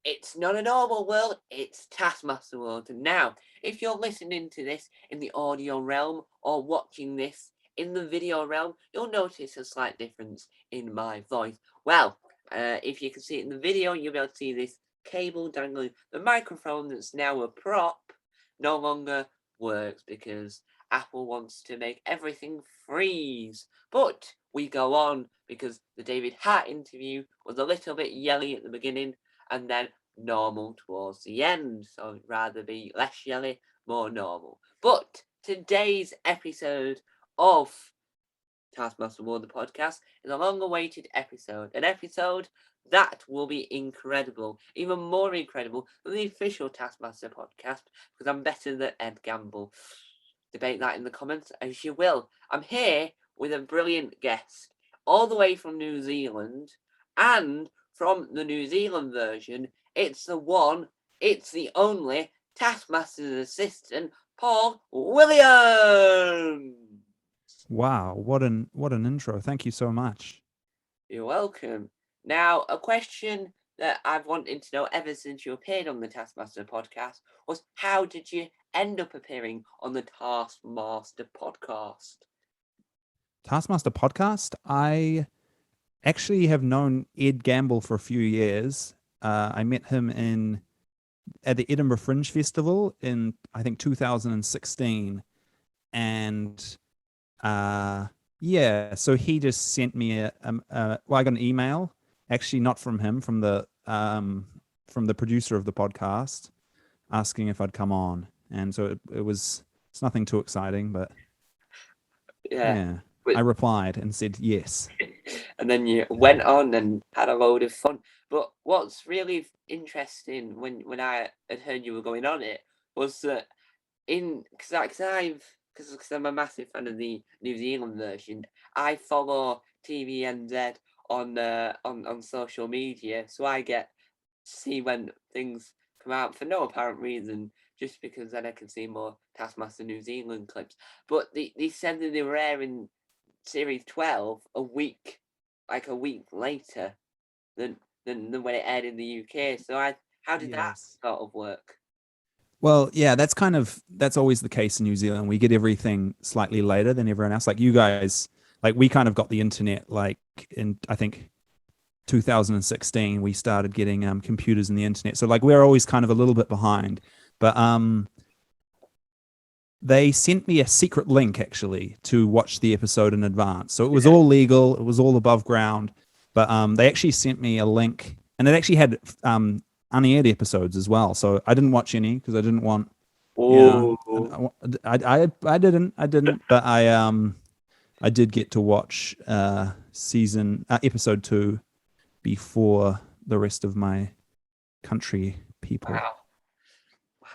It's not a normal world, it's Taskmaster world. And now, if you're listening to this in the audio realm or watching this in the video realm, you'll notice a slight difference in my voice. Well, if you can see it in the video, you'll be able to see this cable dangling. The microphone that's now a prop no longer works because Apple wants to make everything freeze. But we go on because the David Hart interview was a little bit yelly at the beginning and then normal towards the end. So it'd rather be less yelly, more normal. But today's episode of Taskmaster World, the podcast, is a long awaited episode. An episode that will be incredible, even more incredible than the official Taskmaster podcast, because I'm better than Ed Gamble. Debate that in the comments as you will. I'm here with a brilliant guest, all the way from New Zealand, and from the New Zealand version, it's the one, it's the only Taskmaster's assistant, Paul Williams. Wow, what an intro. Thank you so much. You're welcome. Now, a question that I've wanted to know ever since you appeared on the Taskmaster podcast was how did you end up appearing on the Taskmaster podcast? Taskmaster podcast. I actually have known Ed Gamble for a few years. I met him at the Edinburgh Fringe Festival in I think 2016, and yeah, so he just sent me well, I got an email, actually not from him, from the producer of the podcast, asking if I'd come on, and so it's nothing too exciting, but Yeah. yeah, But I replied and said yes. and then you went on and had a load of fun. But what's really interesting when I had heard you were going on it was that because I'm a massive fan of the New Zealand version, I follow TVNZ on social media, so I get to see when things come out for no apparent reason, just because then I can see more Taskmaster New Zealand clips. But they said that they were airing series 12 a week later than than when it aired in the UK. So how did that Yes. sort of work? Well, yeah, that's always the case in New Zealand. We get everything slightly later than everyone else. Like you guys, like we kind of got the internet like in I think 2016. We started getting computers and the internet. So like we're always kind of a little bit behind. But they sent me a secret link actually to watch the episode in advance. So it was all legal, it was all above ground. But they actually sent me a link, and it actually had unaired episodes as well. So I didn't watch any because I didn't want, you know, Oh, I didn't, but I did get to watch episode 2 before the rest of my country people. wow.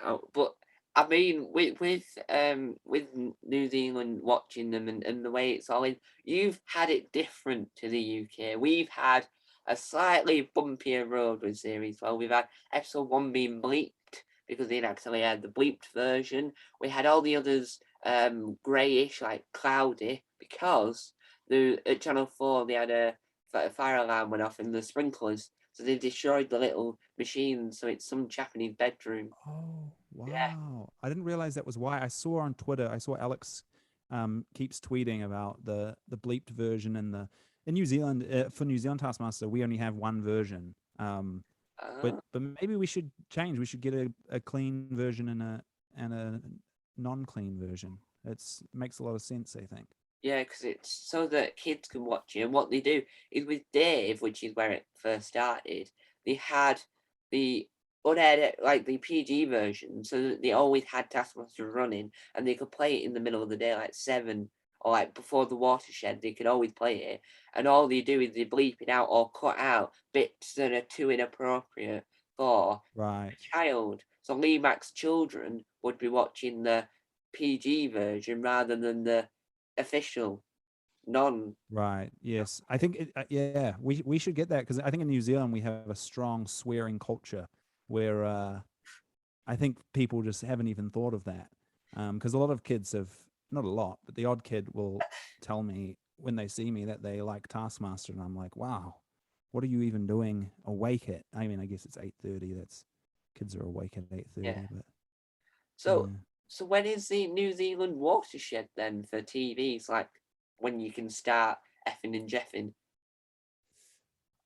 Wow, but I mean, with New Zealand watching them and the way it's all in, you've had it different to the UK. We've had a slightly bumpier road with series. Well, we've had episode 1 being bleeped because they'd actually had the bleeped version. We had all the others greyish, like cloudy, because at Channel 4 they had a fire alarm went off in the sprinklers. So they destroyed the little machine. So it's some chap in his bedroom. Oh, Yeah. wow. I didn't realize that was why. I saw on Twitter, I saw Alex keeps tweeting about the bleeped version in New Zealand. For New Zealand Taskmaster, we only have one version. But maybe we should change. We should get a clean version and a non-clean version. It makes a lot of sense, I think. Yeah, because it's so that kids can watch it. And what they do is with Dave, which is where it first started, they had the unaired, like the PG version, so that they always had Taskmaster running and they could play it in the middle of the day, like 7 or like before the watershed, they could always play it. And all they do is they bleep it out or cut out bits that are too inappropriate for a Right. child. So Lee Mack's children would be watching the PG version rather than the official non. Right. Yes. I think yeah, we should get that because I think in New Zealand we have a strong swearing culture where I think people just haven't even thought of that. Because a lot of kids have, not a lot, but the odd kid will tell me when they see me that they like Taskmaster, and I'm like, wow. what are you even doing awake at? I mean, I guess it's 8:30. That's kids are awake at Yeah. 8:30, but So, yeah. so when is the New Zealand watershed then for TVs? Like when you can start effing and jeffing?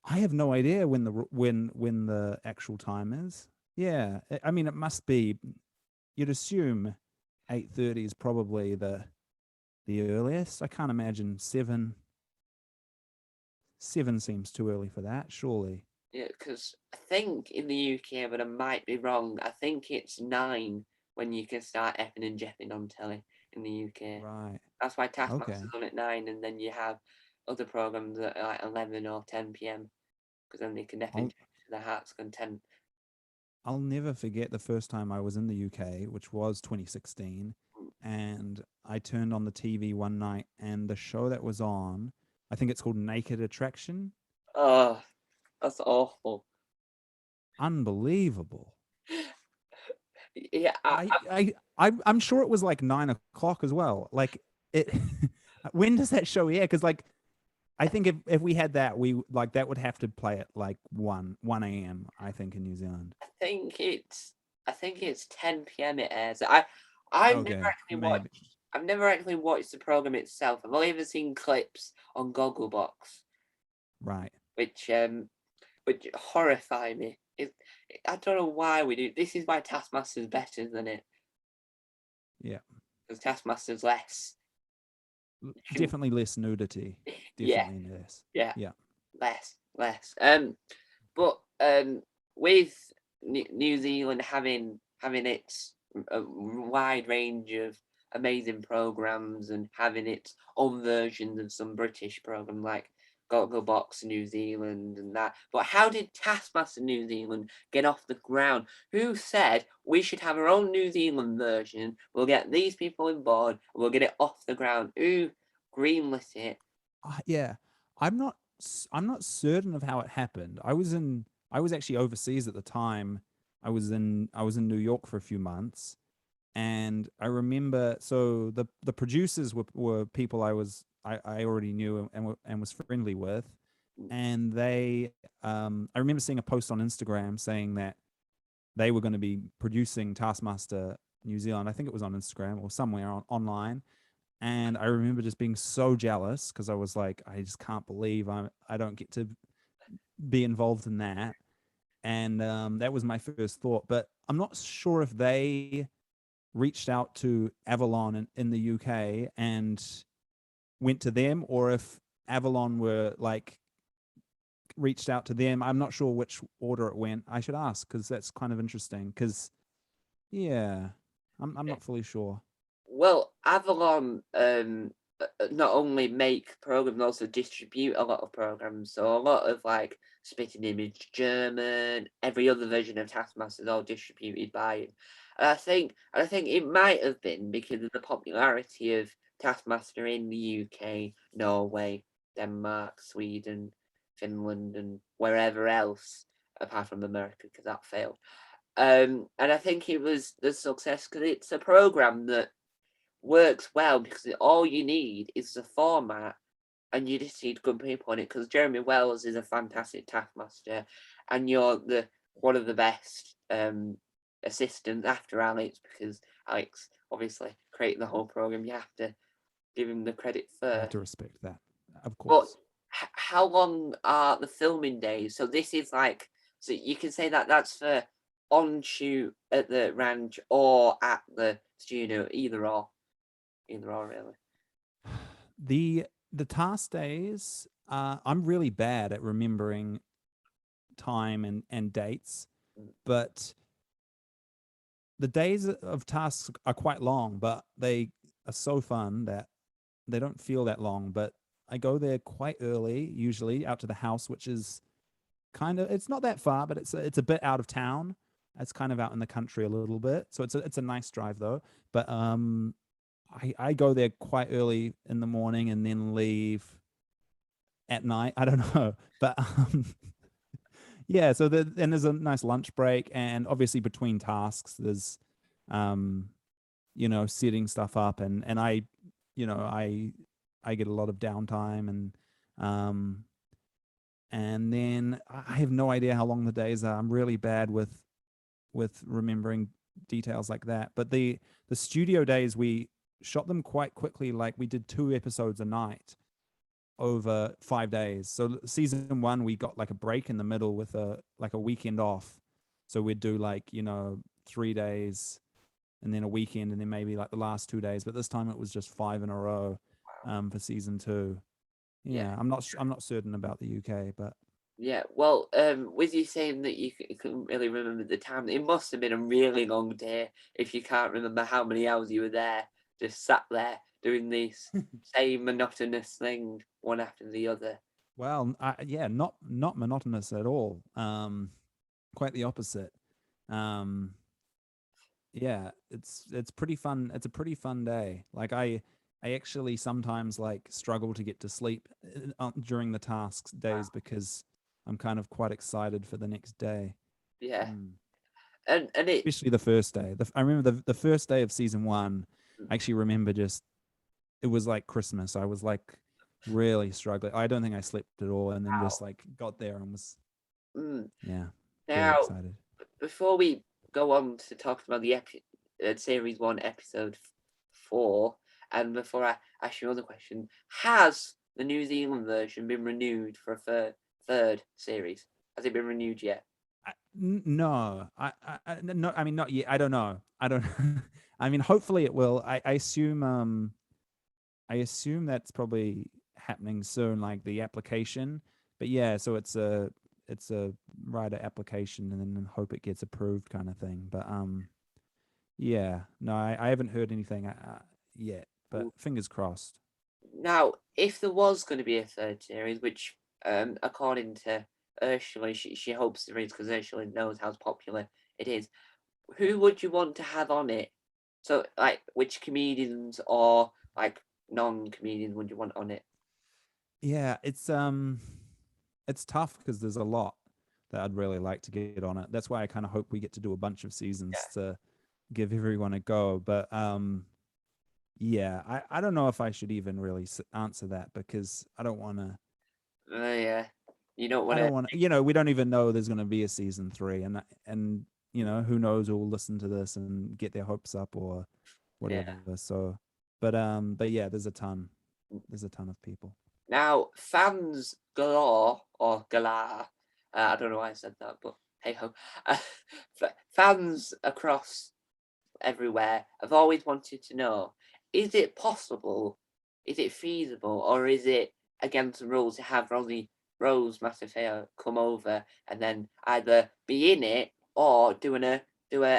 I have no idea when the actual time is. Yeah, I mean, it must be. You'd assume 8:30 is probably the earliest. I can't imagine 7. 7 seems too early for that, surely. Yeah, because I think in the UK, but I might be wrong. I think it's 9 when you can start effing and jeffing on telly in the UK. Right. That's why Okay. Taskmaster's on at 9, and then you have other programs at like 11 or 10 p.m. because then they can F and I'll jeff to their heart's content. I'll never forget the first time I was in the UK, which was 2016, and I turned on the TV one night and the show that was on, I think it's called Naked Attraction. Oh, that's awful. Unbelievable. Yeah, I'm sure it was like 9 o'clock as well. Like it. When does that show air? Because like I think if we had that, we like that would have to play at like 1 a.m. I think in New Zealand. I think it's 10 p.m. it airs. I've never Okay, actually watched. maybe. I've never actually watched the program itself. I've only ever seen clips on Gogglebox, Right. which horrify me. I don't know why we do. This is why Taskmaster's better than it, Yeah. because Taskmaster's less. Definitely less nudity. Yeah, Definitely less. yeah, Yeah. less. But with New Zealand having its a wide range of amazing programs and having its own versions of some British program like Gogglebox New Zealand and that. But how did Taskmaster New Zealand get off the ground? Who said we should have our own New Zealand version? We'll get these people on board and we'll get it off the ground. Who greenlit it? Yeah. I'm not certain of how it happened. I was actually overseas at the time. I was in New York for a few months, and I remember so the producers were people I already knew and was friendly with, and they I remember seeing a post on Instagram saying that they were going to be producing Taskmaster New Zealand. I think it was on Instagram or somewhere online, and I remember just being so jealous because I was like, I just can't believe I don't get to be involved in that. And that was my first thought. But I'm not sure if they reached out to Avalon in the UK and went to them, or if Avalon were like reached out to them. I'm not sure which order it went. I should ask because that's kind of interesting. Because yeah, I'm not fully sure. Well, Avalon not only make programs, also distribute a lot of programs. So a lot of like Spitting Image German, every other version of Taskmaster is all distributed by him. And I think it might have been because of the popularity of Taskmaster in the UK, Norway, Denmark, Sweden, Finland, and wherever else, apart from America, because that failed. And I think it was the success because it's a program that works well because all you need is the format and you just need good people on it because Jeremy Wells is a fantastic taskmaster and you're the one of the best assistants after Alex because Alex obviously created the whole program. You have to give him the credit I have first. to respect that, of But course. how long are the filming days? So this is like so you can say that that's for on shoot at the ranch or at the studio, either or really. The task days, I'm really bad at remembering time and dates, Mm. but the days of tasks are quite long, but they are so fun that they don't feel that long. But I go there quite early, usually out to the house, which is kind of it's not that far, but it's a bit out of town. It's kind of out in the country a little bit, so it's a nice drive though. But I go there quite early in the morning and then leave at night. I don't know, but yeah. So and there's a nice lunch break, and obviously between tasks, there's um, setting stuff up, and you know, I get a lot of downtime, and um, and then I have no idea how long the days are. I'm really bad with remembering details like that. But the studio days, we shot them quite quickly. Like we did 2 episodes a night over 5 days. So season one, we got like a break in the middle with a weekend off. So we'd do like 3 days and then a weekend and then maybe like the last 2 days. But this time it was just 5 in a row for season two. Yeah. Yeah, I'm not certain about the UK, but Yeah, well, with you saying that you couldn't really remember the time, it must have been a really long day if you can't remember how many hours you were there, just sat there doing this same monotonous thing one after the other. well, yeah, not monotonous at all. Quite the opposite. Um, yeah, it's pretty fun. It's a pretty fun day. Like I actually sometimes like struggle to get to sleep during the tasks days because I'm kind of quite excited for the next day. Yeah, Mm. and it Especially the first day. I remember the first day of season one. I actually remember just it was like Christmas. I was like really struggling. I don't think I slept at all, and then wow. just like got there and was Mm. yeah very Now, excited. before we go on to talk about the series one, episode 4, and before I ask you another question, has the New Zealand version been renewed for a third series? Has it been renewed yet? No, no. I mean, not yet. I don't know. I don't. I mean, hopefully it will. I assume. I assume that's probably happening soon, like the application. But yeah, so it's a writer application, and then hope it gets approved, kind of thing. But yeah, no, I haven't heard anything yet. But fingers crossed. Now, if there was going to be a third series, which, according to Ursula, she hopes there is because Ursula knows how popular it is, who would you want to have on it? So, like, which comedians or like non-comedians would you want on it? Yeah, it's tough because there's a lot that I'd really like to get on it. That's why I kind of hope we get to do a bunch of seasons to give everyone a go. But yeah, I don't know if I should even really answer that because I don't want to. Yeah, you don't want I to. don't want to. We don't even know there's going to be a season three, and who knows who will listen to this and get their hopes up or Yeah. whatever. So, but yeah, there's a ton. There's a ton of people. Now, fans galore or galah, I don't know why I said that, but hey ho, fans across everywhere have always wanted to know, is it possible, is it feasible, or is it against the rules to have Rose Matafeo come over and then either be in it or do a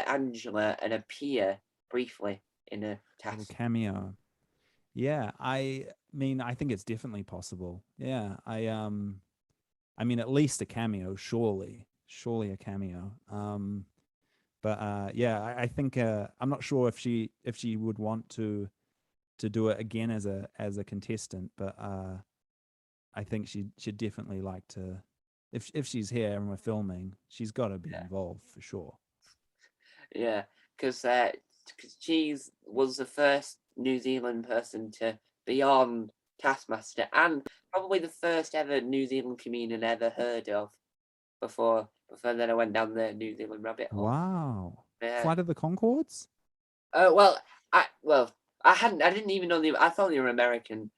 Angela and appear briefly in a Little task? cameo. Yeah, I mean, I think it's definitely possible. Yeah, I mean, at least a cameo, surely a cameo. But yeah, I think I'm not sure if she would want to do it again as a contestant, but I think she'd definitely like to. If she's here and we're filming, she's got to be involved for sure. Yeah, because she was the first New Zealand person to be on Taskmaster and probably the first ever New Zealand comedian ever heard of before then I went down the New Zealand rabbit hole. Wow, Yeah. Flight of the Concords. Well, I didn't even know I thought they were American.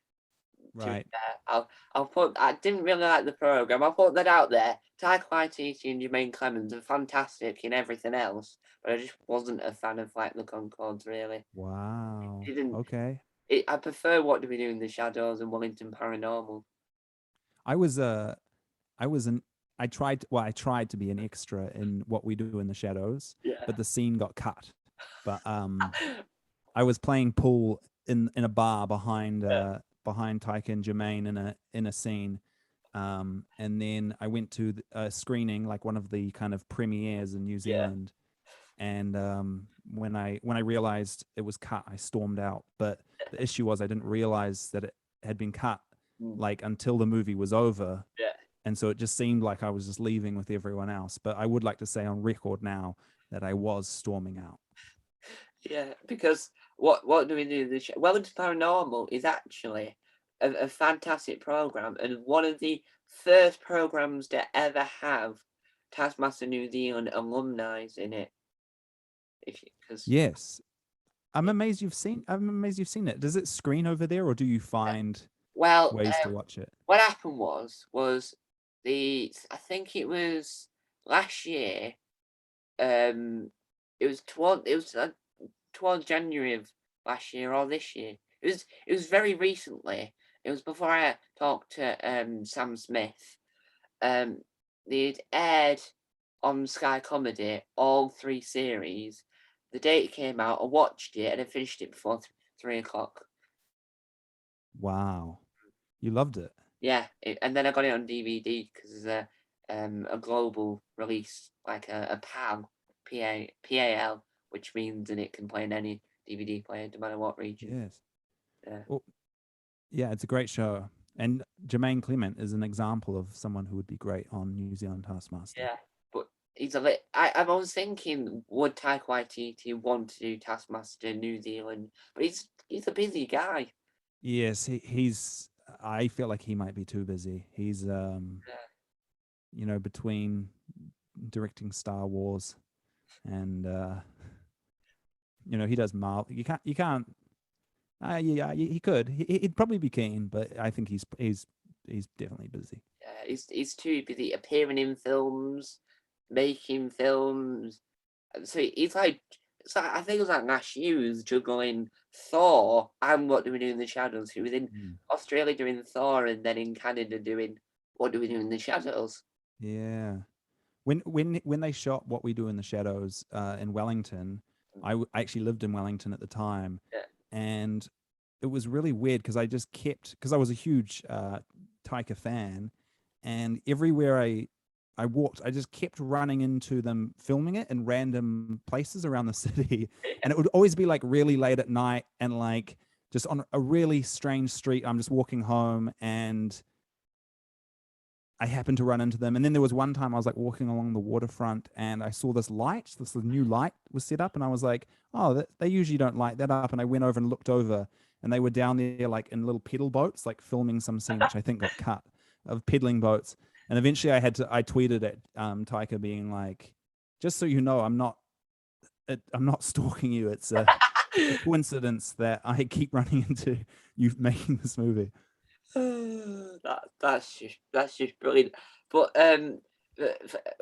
To be Right. fair, I'll put. I didn't really like the program. I'll put that out there. Taika Waititi and Jermaine Clemens are fantastic in everything else, but I just wasn't a fan of like the Concords really. Wow. Didn't. Okay. I prefer What Do We Do in the Shadows and Wellington Paranormal. I was I was an I tried to be an extra in What We Do in the Shadows, Yeah. but the scene got cut. But I was playing pool in a bar behind Taika and Jermaine in a scene. And then I went to a screening, like one of the kind of premieres in New Yeah. Zealand. And when I realized it was cut, I stormed out. But the issue was I didn't realize that it had been cut Mm. like until the movie was over, Yeah. and so it just seemed like I was just leaving with everyone else. But I would like to say on record now that I was storming out. Yeah, because what do we do? Wellington Paranormal is actually a fantastic program and one of the first programs to ever have Taskmaster New Zealand alumni in it. Because Yes. I'm amazed you've seen it. Does it screen over there, or do you find well, ways to watch it? what happened was I think it was last year. It was towards January of last year or this year. It was very recently. It was before I talked to Sam Smith. Um, they'd aired on Sky Comedy all 3 series. The day it came out, I watched it and I finished it before 3 o'clock. Wow. You loved it. Yeah, and then I got it on DVD because there's a global release, like a PAL, PAL, which means that it can play in any DVD player, no matter what region. Yes. Yeah, Well, yeah, it's a great show. And Jermaine Clement is an example of someone who would be great on New Zealand Taskmaster. yeah. But he's a bit. I was thinking, would Taika Waititi want to do Taskmaster in New Zealand? But he's a busy guy. Yes, he's. I feel like he might be too busy. He's, Yeah. between directing Star Wars and, he does Marvel. You can't. Yeah, he could. He'd probably be keen, but I think he's definitely busy. He's too busy appearing in films, making films. So he's like, I think it was like Nash Hughes juggling Thor and What Do We Do in the Shadows. He was in Mm. Australia doing Thor and then in Canada doing What Do We Do in the Shadows. Yeah. When they shot What We Do in the Shadows in Wellington, I actually lived in Wellington at the time, Yeah. and it was really weird because because I was a huge Taika fan, and everywhere I walked, I just kept running into them filming it in random places around the city, and it would always be like really late at night and like just on a really strange street. I'm just walking home and I happened to run into them. And then there was one time I was like walking along the waterfront and I saw this new light was set up. And I was like, oh, they usually don't light that up. And I went over and looked over and they were down there like in little pedal boats, like filming some scene, which I think got cut of pedaling boats. And eventually I tweeted at Taika being like, just so you know, I'm not stalking you. It's a coincidence that I keep running into you making this movie. That's just brilliant. But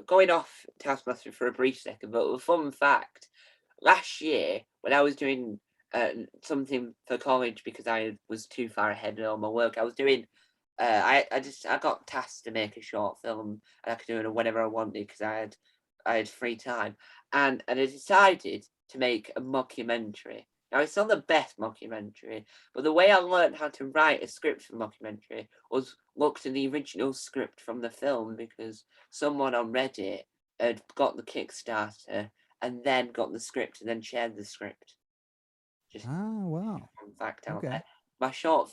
going off Taskmaster for a brief second, but a fun fact: last year when I was doing something for college because I was too far ahead in all my work, I was doing. I got tasked to make a short film, and I could do it whenever I wanted because I had free time, and I decided to make a mockumentary. Now it's not the best mockumentary, but the way I learned how to write a script for mockumentary was look to the original script from the film because someone on Reddit had got the Kickstarter and then got the script and then shared the script. Just Oh, wow. fun fact out Okay. there. My short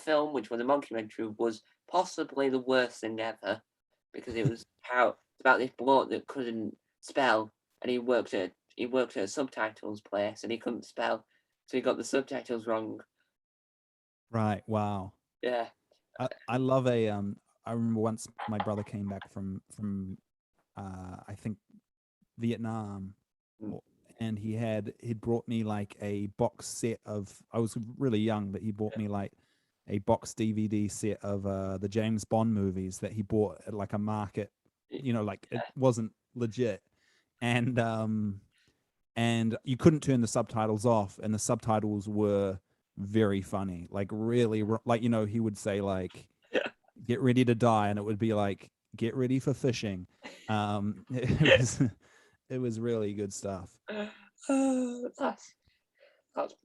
film, which was a mockumentary, was possibly the worst thing ever because it's about this bloke that couldn't spell and he worked at a subtitles place and he couldn't spell, so he got the subtitles wrong. Right. Wow. Yeah. I love I remember once my brother came back from I think Vietnam, Mm. and he'd brought me like a box set of, I was really young, but he bought me like a box DVD set of the James Bond movies that he bought at like a market, like it wasn't legit. And you couldn't turn the subtitles off, and the subtitles were very funny, like really like he would say like Yeah. get ready to die, and it would be like get ready for fishing. It was really good stuff. That's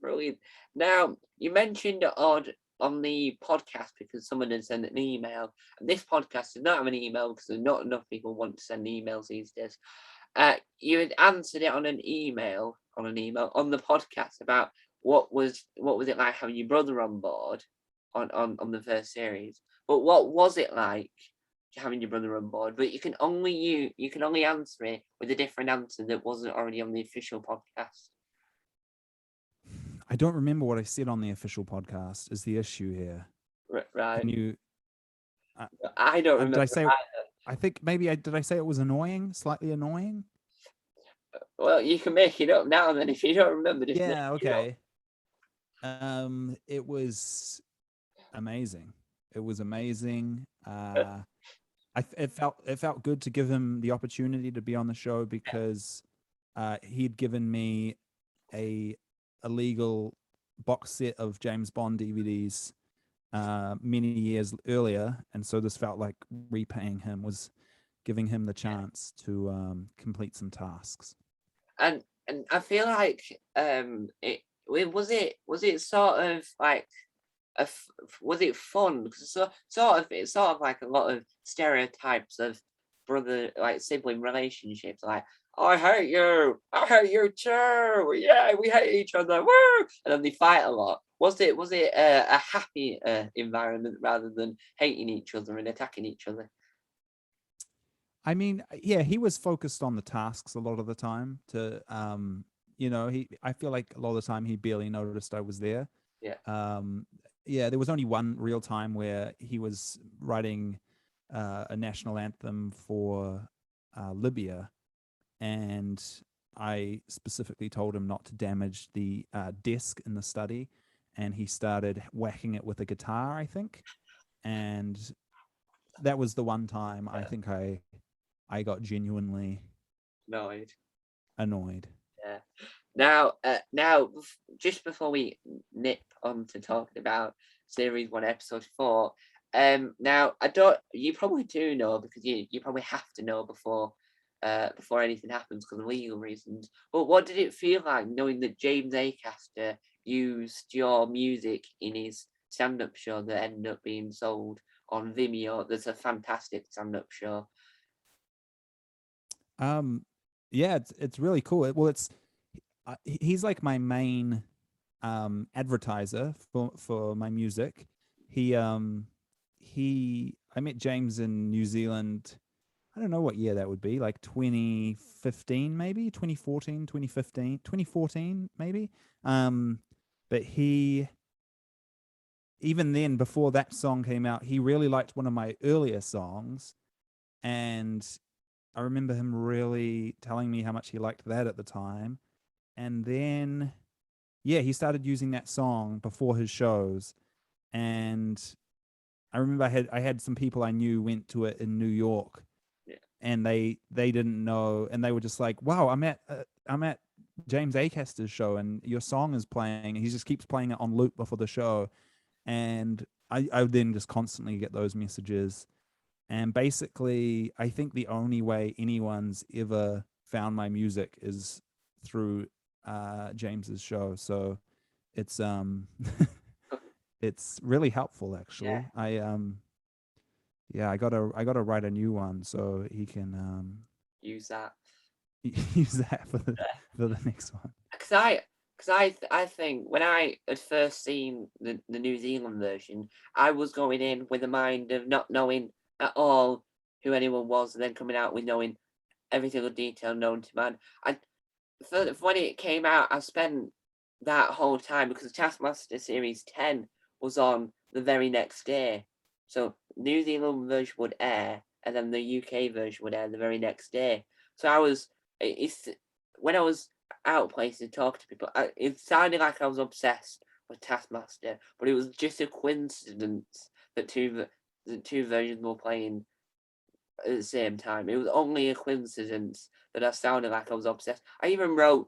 brilliant. Now, you mentioned on the podcast because someone had sent an email, and this podcast does not have an email because not enough people want to send emails these days. You had answered it on an email on the podcast about what was it like having your brother on board on the first series. But what was it like having your brother on board? But you can only answer it with a different answer that wasn't already on the official podcast. I don't remember what I said on the official podcast is the issue here. Right. Can you Uh, I don't did I remember say? either. I think maybe did I say it was annoying, slightly annoying? Well, you can make it up now and then if you don't remember, just make Yeah. it up. Okay. It was amazing. It was amazing. It felt good to give him the opportunity to be on the show because he'd given me a illegal box set of James Bond DVDs many years earlier, and so this felt like repaying him, was giving him the chance to complete some tasks. And I feel like was it sort of like was it fun? Because it's sort of like a lot of stereotypes of brother like sibling relationships, like I hate you too, yeah, we hate each other, woo, and then they fight a lot. Was it a happy environment rather than hating each other and attacking each other? I mean, yeah, he was focused on the tasks a lot of the time. I feel like a lot of the time he barely noticed I was there. Yeah. Um, yeah, there was only one real time where he was writing a national anthem for Libya, and I specifically told him not to damage the desk in the study, and he started whacking it with a guitar, I think, and that was the one time I think I got genuinely Annoyed. annoyed. Yeah. Now, just before we nip on to talking about series one, episode four, now I don't. You probably do know because you probably have to know before anything happens because of legal reasons. But what did it feel like knowing that James Acaster used your music in his stand-up show that ended up being sold on Vimeo? That's a fantastic stand-up show. Um, yeah, it's really cool. Well, he's like my main advertiser for my music. He I met James in New Zealand. I don't know what year that would be, like 2015 maybe, 2014, 2015, 2014 maybe. Um but he even then, before that song came out, he really liked one of my earlier songs, and I remember him really telling me how much he liked that at the time. And then yeah, he started using that song before his shows, and I remember I had some people I knew went to it in New York, Yeah. and they didn't know, and they were just like, "Wow, I'm at James Acaster's show, and your song is playing." He just keeps playing it on loop before the show, and I then just constantly get those messages. And basically, I think the only way anyone's ever found my music is through James's show. So it's it's really helpful Yeah. actually. Yeah, I gotta write a new one so he can Use that. use that for the next one. Because I think when I had first seen the New Zealand version, I was going in with a mind of not knowing at all who anyone was, and then coming out with knowing every single detail known to man. I for when it came out, I spent that whole time because Taskmaster Series 10 was on the very next day. So New Zealand version would air, and then the UK version would air the very next day. So it's when I was out places talking to people, it sounded like I was obsessed with Taskmaster, but it was just a coincidence that the two versions were playing at the same time. It was only a coincidence that I sounded like I was obsessed. We were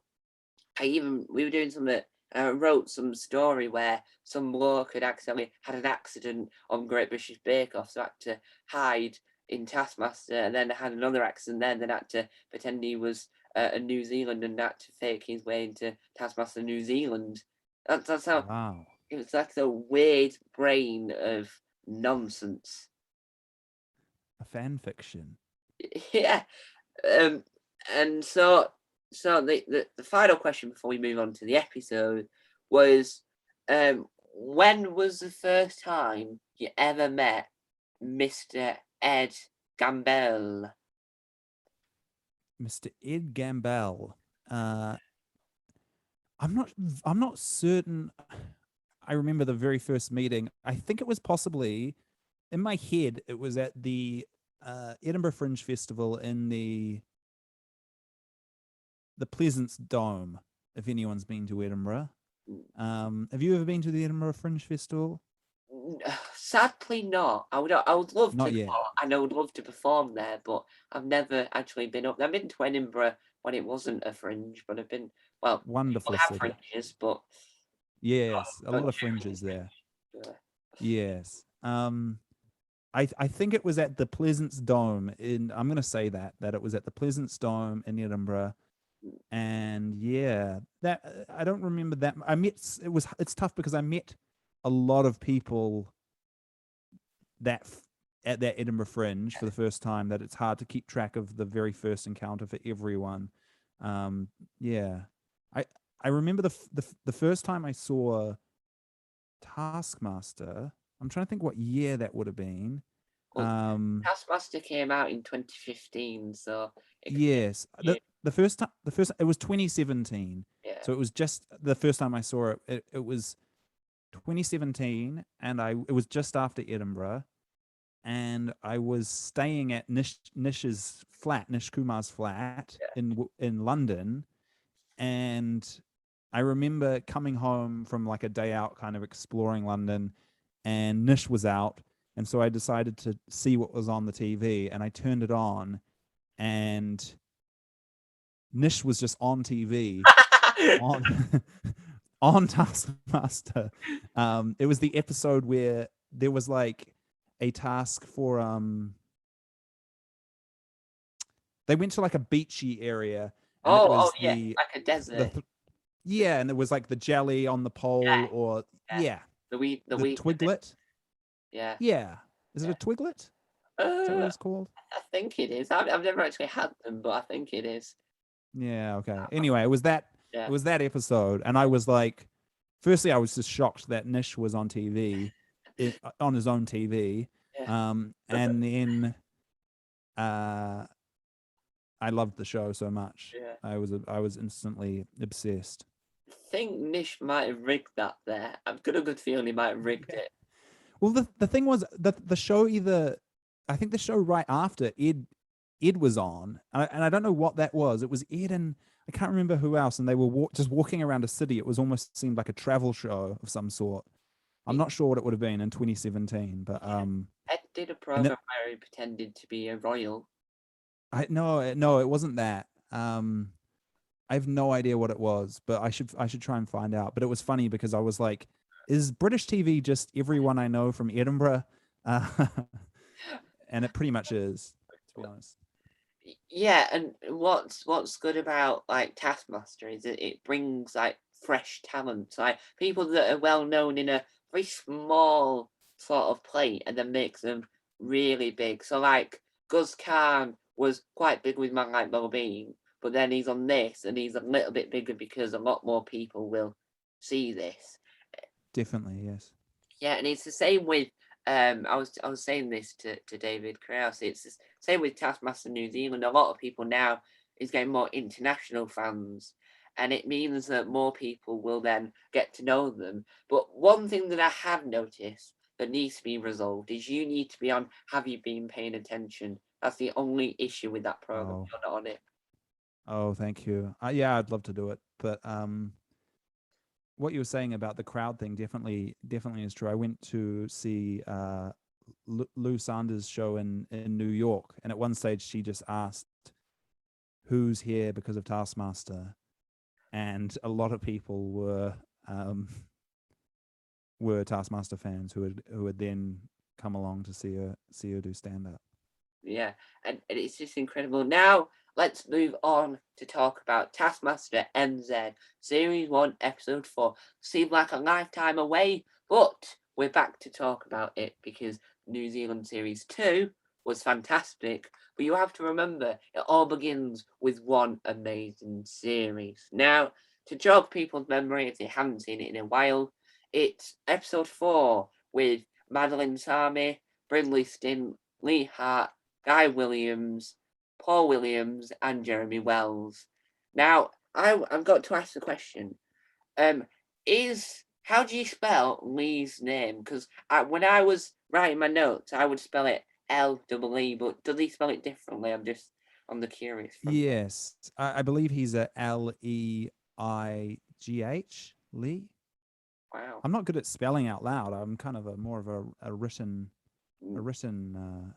doing something. I wrote some story where some bloke had accidentally had an accident on Great British Bake Off, so had to hide in Taskmaster, and then had another accident then had to pretend he was a New Zealand and had to fake his way into Taskmaster New Zealand. That's how Wow. it was, like the weird brain of nonsense. A fan fiction. Yeah. Um, and so the final question before we move on to the episode was, when was the first time you ever met Mr. Ed Gambell? Mr. Ed Gambell. Uh I'm not I'm not certain I remember the very first meeting. I think it was possibly in my head, it was at the Edinburgh Fringe Festival in the Pleasance Dome. If anyone's been to Edinburgh, have you ever been to the Edinburgh Fringe Festival? Sadly not. I would love to Not go, yet. and I would love to perform there, but I've never actually been up there. I've been to Edinburgh when it wasn't a fringe, but I've been, well, people Wonderful have city. fringes, but Yes, a not lot of generally fringes there. fringe. Yes. I think it was at the Pleasance Dome in. I'm going to say that it was at the Pleasance Dome in Edinburgh, and yeah, that I don't remember that. I met. It's tough because I met a lot of people at that Edinburgh Fringe for the first time that it's hard to keep track of the very first encounter for everyone. Yeah, I I remember the first time I saw Taskmaster. I'm trying to think what year that would have been. Well, Taskmaster came out in 2015, so it could be Yes, a year. the first time, the first it was 2017. Yeah. So it was just the first time I saw it. It was 2017, and it was just after Edinburgh, and I was staying at Nish's flat, Nish Kumar's flat in London, and I remember coming home from like a day out, kind of exploring London, and Nish was out, and so I decided to see what was on the TV, and I turned it on, and Nish was just on TV on on Taskmaster. It was the episode where there was like a task for they went to like a beachy area, and it Oh was yeah, like a desert. yeah, and there was like the jelly on the Yeah, pole, or yeah. yeah, The the weed with it. twiglet. Yeah. Yeah, is it Yeah. a twiglet? Is that what Uh, it's called? I think it is. I've never actually had them, but I think it is. Yeah, okay. Anyway, it was that Yeah. episode, and I was like, firstly, I was just shocked that Nish was on TV, on his own TV, Yeah. and then uh, I loved the show so much. Yeah. I was instantly obsessed. I think Nish might have rigged that there. I've got a good feeling he might have rigged Yeah. it. Well, the thing was that the show either, I think the show right after Ed was on, and I don't know what that was. It was Ed and I can't remember who else, and they were just walking around a city. It was almost seemed like a travel show of some sort. I'm not sure what it would have been in 2017, but Ed did a and program where he pretended to be a royal. I no, it wasn't that. I have no idea what it was, but I should try and find out. But it was funny because I was like, is British TV just everyone I know from Edinburgh? And it pretty much is, to be honest. Yeah, and what's good about like Taskmaster is that it brings like fresh talent, like people that are well known in a very small sort of plate, and then makes them really big. So like Gus Khan was quite big with Man Like Being, but then he's on this, and he's a little bit bigger because a lot more people will see this. Definitely, yes. Yeah, and it's the same with I was saying this to David Krause. It's the same with Taskmaster New Zealand. A lot of people now is getting more international fans, and it means that more people will then get to know them. But one thing that I have noticed that needs to be resolved is you need to be on Have You Been Paying Attention? That's the only issue with that program. Oh, You're not on it. oh, thank you. Yeah, I'd love to do it, but what you were saying about the crowd thing definitely is true. I went to see Lou Sanders' show in New York, and at one stage she just asked, "Who's here because of Taskmaster?" And a lot of people were Taskmaster fans who would then come along to see her do stand up. Yeah, and it's just incredible. Now, let's move on to talk about Taskmaster NZ, Series 1, Episode 4. Seemed like a lifetime away, but we're back to talk about it because New Zealand Series 2 was fantastic. But you have to remember, it all begins with one amazing series. Now, to jog people's memory if they haven't seen it in a while, it's Episode 4 with Madeline Sami, Brindley Stint, Lee Hart, Guy Williams, Paul Williams, and Jeremy Wells. Now, I've got to ask the question: Is how do you spell Lee's name? Because when I was writing my notes, I would spell it L-E-E, but does he spell it differently? I'm the curious from. Yes, I believe he's a Leigh, Lee. Wow. I'm not good at spelling out loud. I'm kind of more of a written Mm,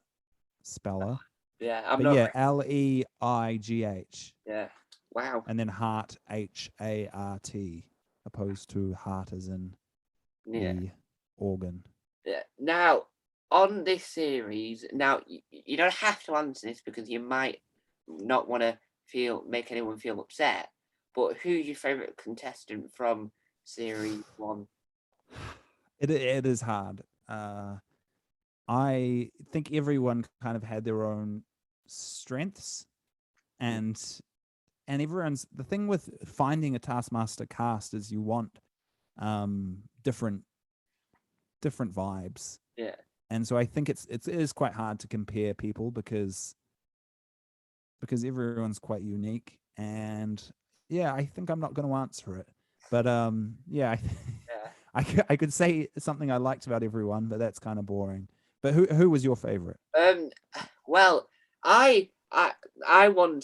speller. yeah, I'm But not. yeah, Leigh, Yeah. Wow. and then Hart, Hart, opposed to heart as in Yeah. the organ. Yeah. Now, on this series, now you don't have to answer this because you might not want to make anyone feel upset. But who's your favorite contestant from series one? It is hard. I think everyone kind of had their own strengths, and everyone's the thing with finding a Taskmaster cast is you want different vibes, Yeah. and so I think it is quite hard to compare people because everyone's quite unique, and yeah, I think I'm not going to answer it, but yeah, Yeah. I could say something I liked about everyone, but that's kind of boring. But who was your favorite? Um. Well, I I I want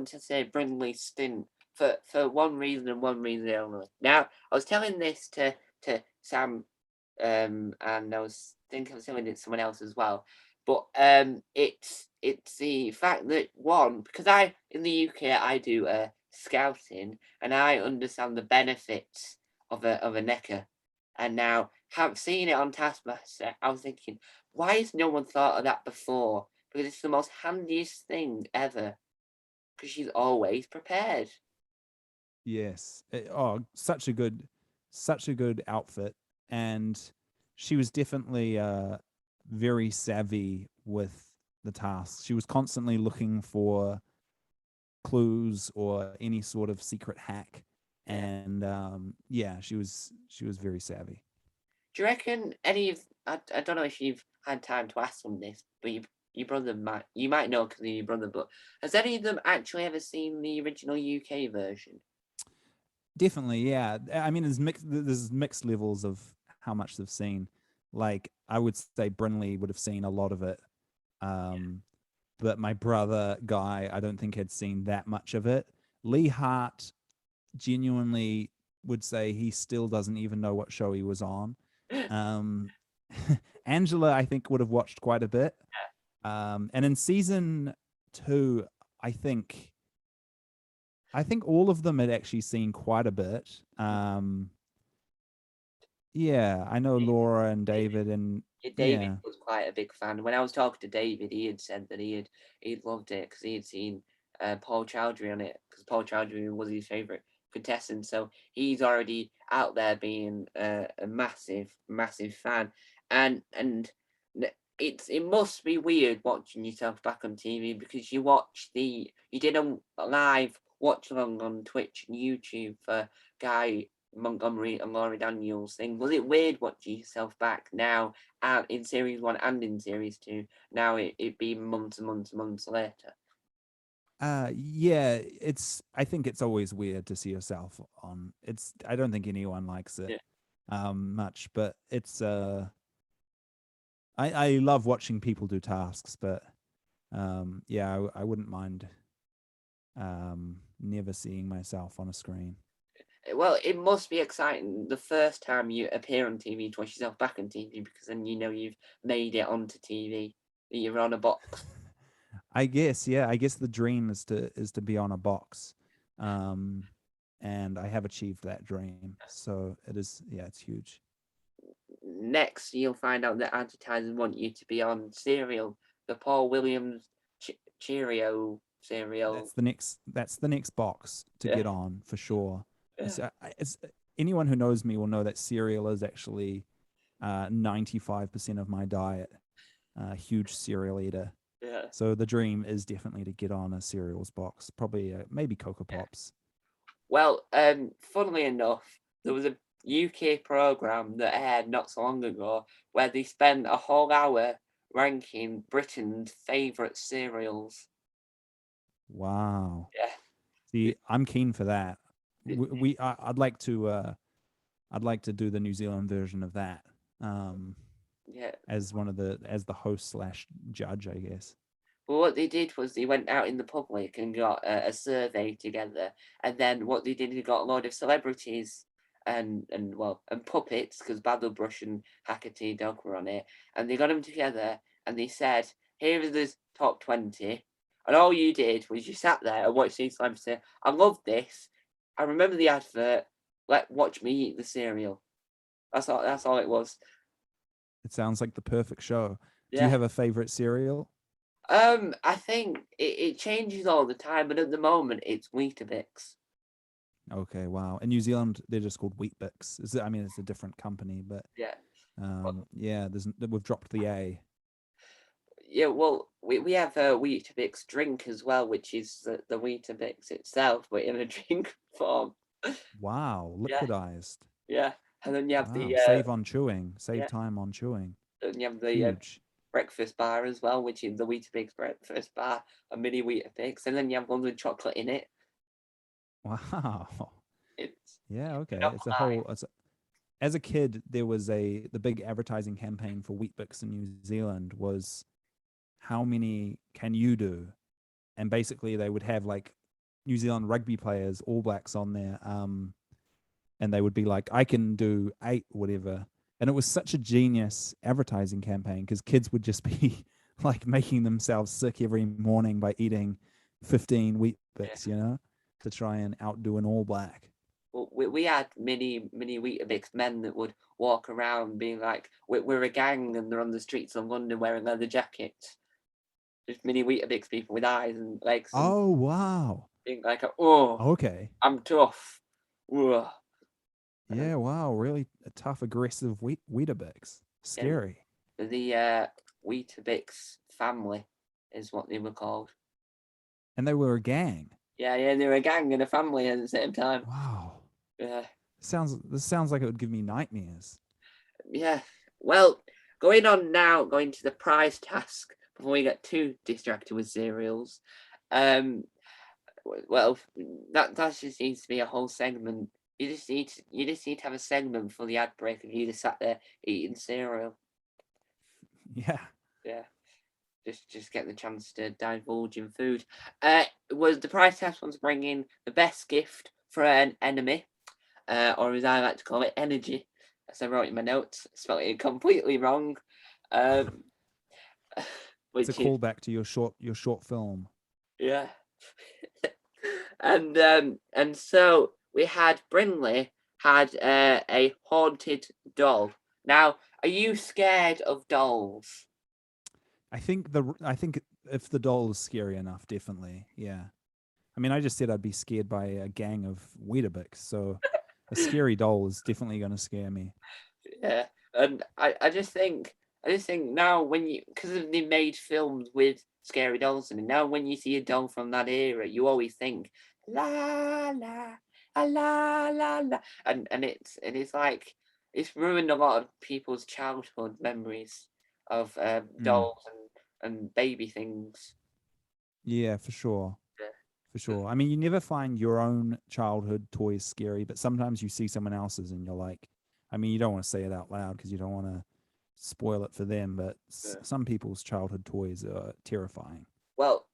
to say Brindley Stint for one reason and one reason only. Now, I was telling this to Sam, and I was telling it to someone else as well. But it's the fact that one, because I in the UK I do scouting and I understand the benefits of a necker, and now have seen it on Taskmaster. I was thinking, why has no one thought of that before? Because it's the most handiest thing ever. Because she's always prepared. Yes. Oh, such a good outfit, and she was definitely very savvy with the tasks. She was constantly looking for clues or any sort of secret hack, Yeah. and yeah, she was very savvy. Do you reckon any of I don't know if you've had time to ask them this, but your brother might know because of your brother, but has any of them actually ever seen the original UK version? Definitely, yeah. I mean, there's mixed levels of how much they've seen. Like I would say Brinley would have seen a lot of it. Um, but my brother Guy, I don't think had seen that much of it. Lee Hart genuinely would say he still doesn't even know what show he was on. Um, Angela, I think, would have watched quite a bit. And in season two, I think all of them had actually seen quite a bit. Yeah, I know Laura and David, and Yeah, David yeah, was quite a big fan. When I was talking to David, he had said that he'd loved it because he had seen Paul Chowdhury on it because Paul Chowdhury was his favorite contestant. So he's already out there being a massive fan, and it must be weird watching yourself back on TV because you did a live watch along on Twitch and YouTube for Guy Montgomery and Laurie Daniels thing. Was it weird watching yourself back now out in series one and in series two? Now it being months and months and months later. yeah, I think it's always weird to see yourself on. I don't think anyone likes it Yeah. much, but I love watching people do tasks, but yeah, I wouldn't mind never seeing myself on a screen. Well, it must be exciting the first time you appear on TV to watch yourself back on TV because then you know you've made it onto TV. That you're on a box. I guess, yeah, I guess the dream is to be on a box. Um and I have achieved that dream. So it is, yeah, it's huge. Next, you'll find out that advertisers want you to be on cereal, the Paul Williams Cheerio cereal. That's the next box to Yeah, get on for sure. yeah, It's anyone who knows me will know that cereal is actually 95% of my diet. Huge cereal eater. yeah. So the dream is definitely to get on a cereals box, probably maybe Cocoa Yeah. Pops. Well, funnily enough, there was a UK program that aired not so long ago where they spent a whole hour ranking Britain's favourite cereals. Wow. Yeah, See, I'm keen for that. it- I'd like to I'd like to do the New Zealand version of that. Yeah. As the host slash judge, I guess. Well, what they did was they went out in the public and got a survey together, and then what they did, they got a lot of celebrities and puppets, because Battle Brush and Hackety Dog were on it, and they got them together and they said, "Here are the top 20," and all you did was you sat there and watched these celebrities say, "I love this. I remember the advert. Watch me eat the cereal." That's all. That's all it was. It sounds like the perfect show. Do you Yeah. have a favorite cereal? I think it changes all the time, but at the moment it's Weetabix. Okay, wow. In New Zealand, they're just called Wheat Bix. I mean, it's a different company, but Yeah. Well, yeah, we've dropped the A. yeah, well, we have a Weetabix drink as well, which is the Weetabix itself, but in a drink form. Wow, Yeah, liquidized. yeah. And then you have Wow, the save on chewing, save yeah, time on chewing. and you have the Huge. breakfast bar as well, which is the Weetabix breakfast bar, a mini Weetabix, and then you have one with chocolate in it. Wow. It's Yeah, okay. not It's a lie. whole. As a kid, there was the big advertising campaign for Wheat Bix in New Zealand was how many can you do? And basically they would have like New Zealand rugby players, All Blacks on there, and they would be like, I can do 8, whatever. And it was such a genius advertising campaign because kids would just be like making themselves sick every morning by eating 15 Wheat Yeah. Bix, to try and outdo an All Black. Well, we had mini Weetabix men that would walk around being like, we're a gang, and they're on the streets of London wearing leather jackets. Just mini Weetabix people with eyes and legs and Oh, wow. being like, "Oh, Okay. I'm tough." Ugh. Yeah, wow. Really a tough, aggressive Weetabix. And Scary. the Weetabix family is what they were called. And they were a gang. Yeah, yeah, they were a gang and a family at the same time. Wow. Yeah, This sounds like it would give me nightmares. yeah. Well, going on now, going to the prize task before we get too distracted with cereals. Um, well, that just needs to be a whole segment. You just need to have a segment for the ad break of you just sat there eating cereal. Yeah. Yeah, just get the chance to divulge in food. Was the prize test was bringing the best gift for an enemy, or as I like to call it, energy, as I wrote in my notes, spelled it completely wrong. Um, It's a which is callback to your short film. yeah. And so we had Brinley had a haunted doll. Now, are you scared of dolls? I think if the doll is scary enough, definitely. Yeah. I mean, I just said I'd be scared by a gang of Weetabix, so a scary doll is definitely going to scare me. Yeah, and I just think now when you, because they made films with scary dolls, and now when you see a doll from that era, you always think la la la la la, and it's like it's ruined a lot of people's childhood memories of Mm. dolls and baby things. Yeah, for sure. Yeah. For sure. I mean, you never find your own childhood toys scary, but sometimes you see someone else's and you're like, I mean, you don't want to say it out loud because you don't want to spoil it for them, but Yeah. some people's childhood toys are terrifying. Well,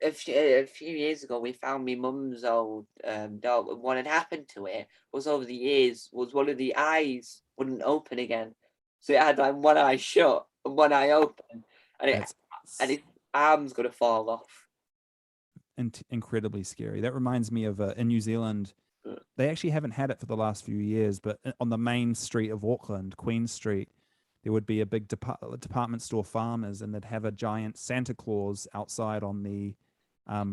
a few years ago, we found my mum's old dog. And what had happened to it was over the years was one of the eyes wouldn't open again, so it had like one eye shut and one eye open, and it That's and its arm's gonna fall off. incredibly scary. That reminds me of in New Zealand, Uh, they actually haven't had it for the last few years, but on the main street of Auckland, Queen Street, there would be a big department store farmers, and they'd have a giant Santa Claus outside on the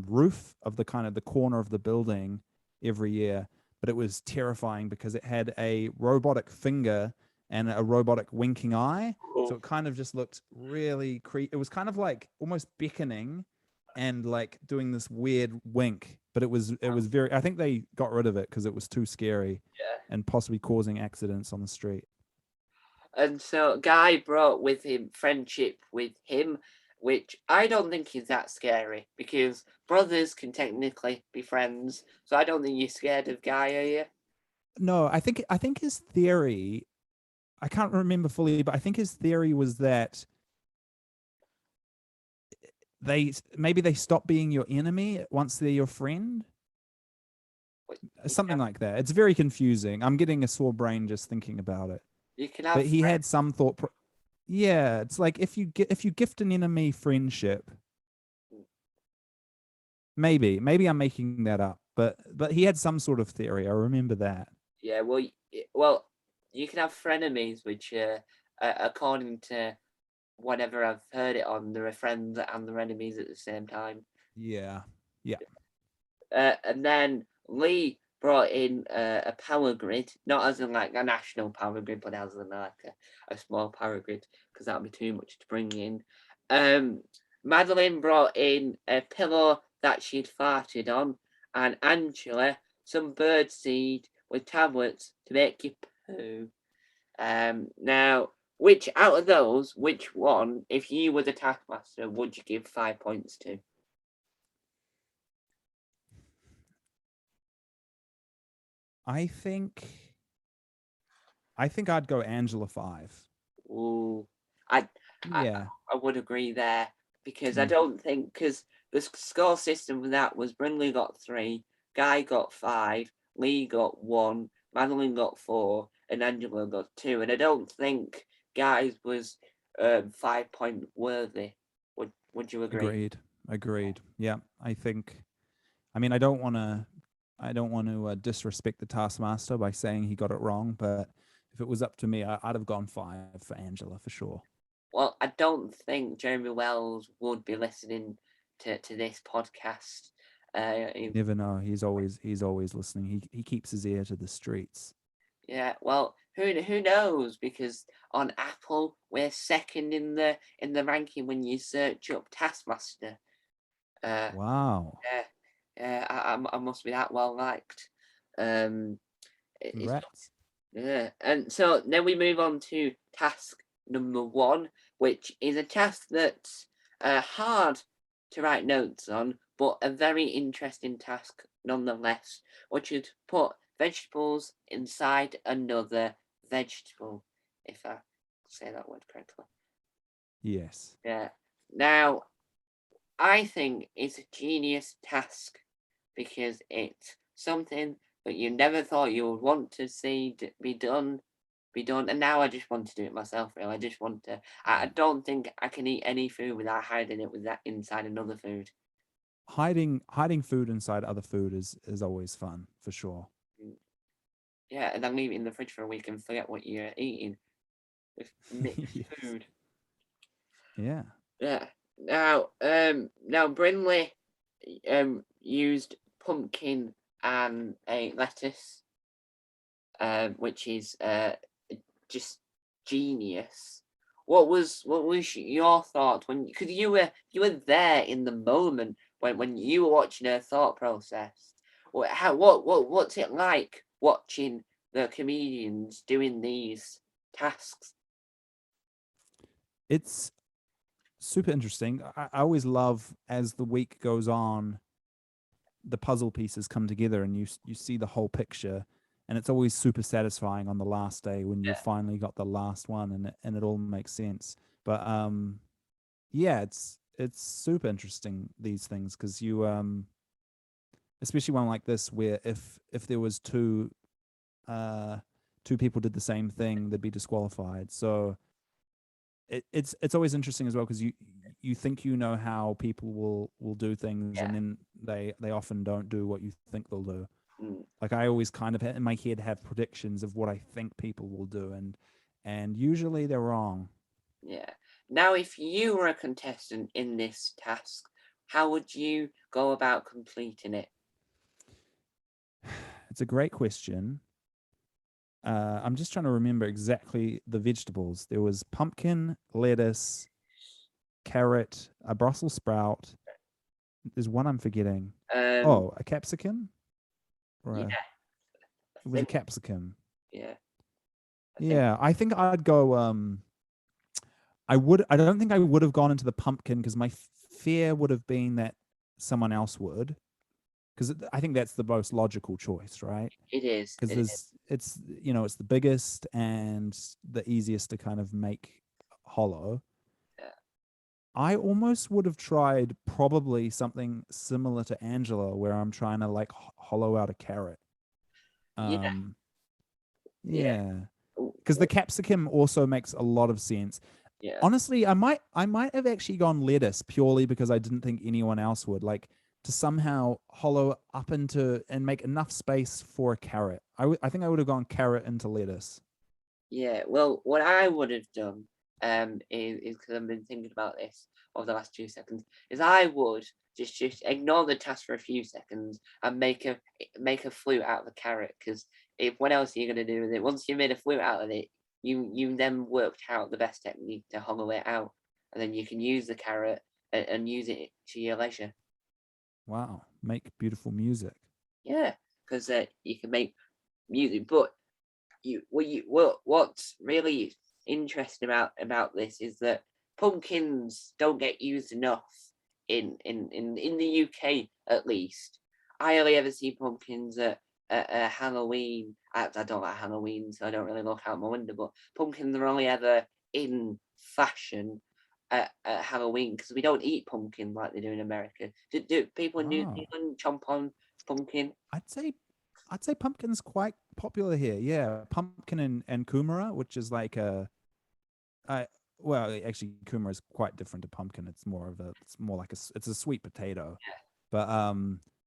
roof of the corner of the building every year. But it was terrifying because it had a robotic finger and a robotic winking eye. So Oh, it kind of just looked really It was kind of like almost beckoning and like doing this weird wink. But it was very. I think they got rid of it because it was too scary yeah. and possibly causing accidents on the street. And so Guy brought with him friendship with him, which I don't think is that scary because brothers can technically be friends. So I don't think you're scared of Guy, are you? no, I think his theory, I can't remember fully, but I think his theory was that they stop being your enemy once they're your friend, You can something like that. It's very confusing. I'm getting a sore brain just thinking about it. you can have But he friends. had some thought. Yeah, it's like if you gift an enemy friendship, maybe I'm making that up, but he had some sort of theory. I remember that. Yeah, well, you can have frenemies, which, according to whatever I've heard it on, there are friends and they're enemies at the same time. Yeah, yeah, And then Lee brought in a power grid, not as in like a national power grid, but as in like a small power grid, because that would be too much to bring in. Madeline brought in a pillow that she'd farted on, and Angela some bird seed with tablets to make you poo. Now, which out of those, which one, if you were the Taskmaster, would you give 5 points to? I think I think I'd go Angela 5. Ooh, I, I, Yeah. I would agree there because I Mm. don't think because the score system for that was Brindley got 3, Guy got 5, Lee got 1, Madeline got 4, and Angela got 2. And I don't think Guy's was 5 point worthy. Would you agree? Agreed. Yeah, I think. I mean, I don't want to disrespect the Taskmaster by saying he got it wrong, but if it was up to me, I'd have gone 5 for Angela for sure. Well, I don't think Jeremy Wells would be listening to this podcast. You never know. He's always listening. He keeps his ear to the streets. Yeah, well, who knows? Because on Apple, we're second in the ranking when you search up Taskmaster. Uh, Wow. yeah, yeah, I must be that well liked. Um, it's Congrats. yeah, and so then we move on to task number 1, which is a task that's hard to write notes on, but a very interesting task nonetheless, which is put vegetables inside another vegetable, if I say that word correctly. Yes. Yeah. Now, I think it's a genius task because it's something that you never thought you would want to see be done, and now I just want to do it myself. Really, I just want to. I don't think I can eat any food without hiding it with that inside another food. Hiding food inside other food is always fun for sure. Mm, yeah, and then leave it in the fridge for a week and forget what you're eating with mixed Yes. food. Yeah. Yeah. Now Brinley used pumpkin and a lettuce, which is just genius. What was your thought when because you were there in the moment when you were watching her thought process? What's it like watching the comedians doing these tasks? It's super interesting. I always love as the week goes on, the puzzle pieces come together and you see the whole picture, and it's always super satisfying on the last day when you Yeah, finally got the last one and it all makes sense. But yeah, it's super interesting, these things, because you especially one like this where if there was uh two people did the same thing, they'd be disqualified. So it's always interesting as well, because you think you know how people will do things, yeah. and then they often don't do what you think they'll do. Mm. Like, I always kind of in my head have predictions of what I think people will do, and usually they're wrong. Yeah. Now, if you were a contestant in this task, how would you go about completing it? It's a great question. I'm just trying to remember exactly the vegetables. There was pumpkin, lettuce, carrot, a Brussels sprout. There's one I'm forgetting. Um, Oh, a capsicum? Or yeah, I it was a think, capsicum. yeah, I think, Yeah, I think I'd go. I don't think I would have gone into the pumpkin, because my fear would have been that someone else would. because I think that's the most logical choice, right? It is. Because It is. it's it's the biggest and the easiest to kind of make hollow. Yeah. I almost would have tried probably something similar to Angela, where I'm trying to like hollow out a carrot. Yeah. Um, Yeah. yeah, w- because the w- capsicum also makes a lot of sense. Yeah. Honestly, I might have actually gone lettuce purely because I didn't think anyone else would, like, to somehow hollow up into and make enough space for a carrot. I think I would have gone carrot into lettuce. Yeah. Well, what I would have done, is because I've been thinking about this over the last 2 seconds, is I would just ignore the task for a few seconds and make a flute out of a carrot. Because if what else are you gonna do with it? Once you made a flute out of it, you then worked out the best technique to hollow it out, and then you can use the carrot and use it to your leisure. Wow, make beautiful music. Yeah, because you can make music, but what's really interesting about this is that pumpkins don't get used enough in the UK at least. I only ever see pumpkins at Halloween. I don't like Halloween, so I don't really look out my window. But pumpkins are only ever in fashion at Halloween because we don't eat pumpkin like they do in America. Do people in New Oh, Zealand chomp on pumpkin? I'd say I'd say pumpkin's quite popular here. Yeah, pumpkin and kumara, which is like I well, actually kumara is quite different to pumpkin. It's more like it's a sweet potato. But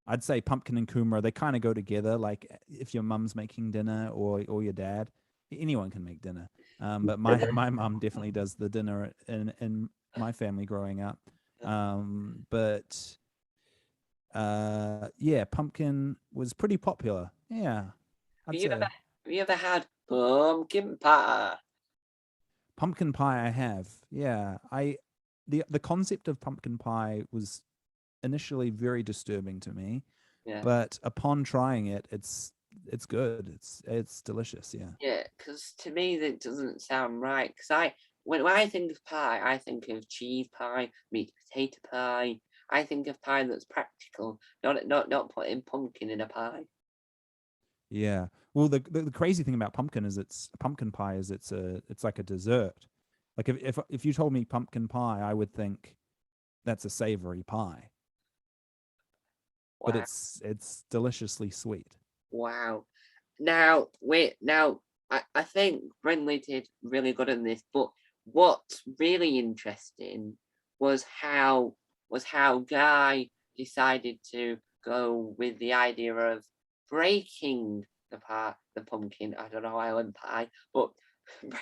I'd say pumpkin and kumara, they kind of go together. Like if your mum's making dinner or your dad, anyone can make dinner. But my mum definitely does the dinner in my family growing up. But yeah, pumpkin was pretty popular. Yeah, Have I'd you ever say have you ever had pumpkin pie? pumpkin pie. I have. Yeah, the concept of pumpkin pie was initially very disturbing to me, Yeah, but upon trying it, it's good. It's delicious. Yeah. yeah. Because to me that doesn't sound right. Because when I think of pie, I think of cheese pie, meat potato pie. I think of pie that's practical, not putting pumpkin in a pie. Yeah. Well, the crazy thing about pumpkin pie is it's like a dessert. Like if you told me pumpkin pie, I would think that's a savory pie, but Wow, it's deliciously sweet. wow. Now wait, now I think Brindley did really good in this, but what's really interesting was how Guy decided to go with the idea of breaking the pumpkin. I don't know how I went pie, but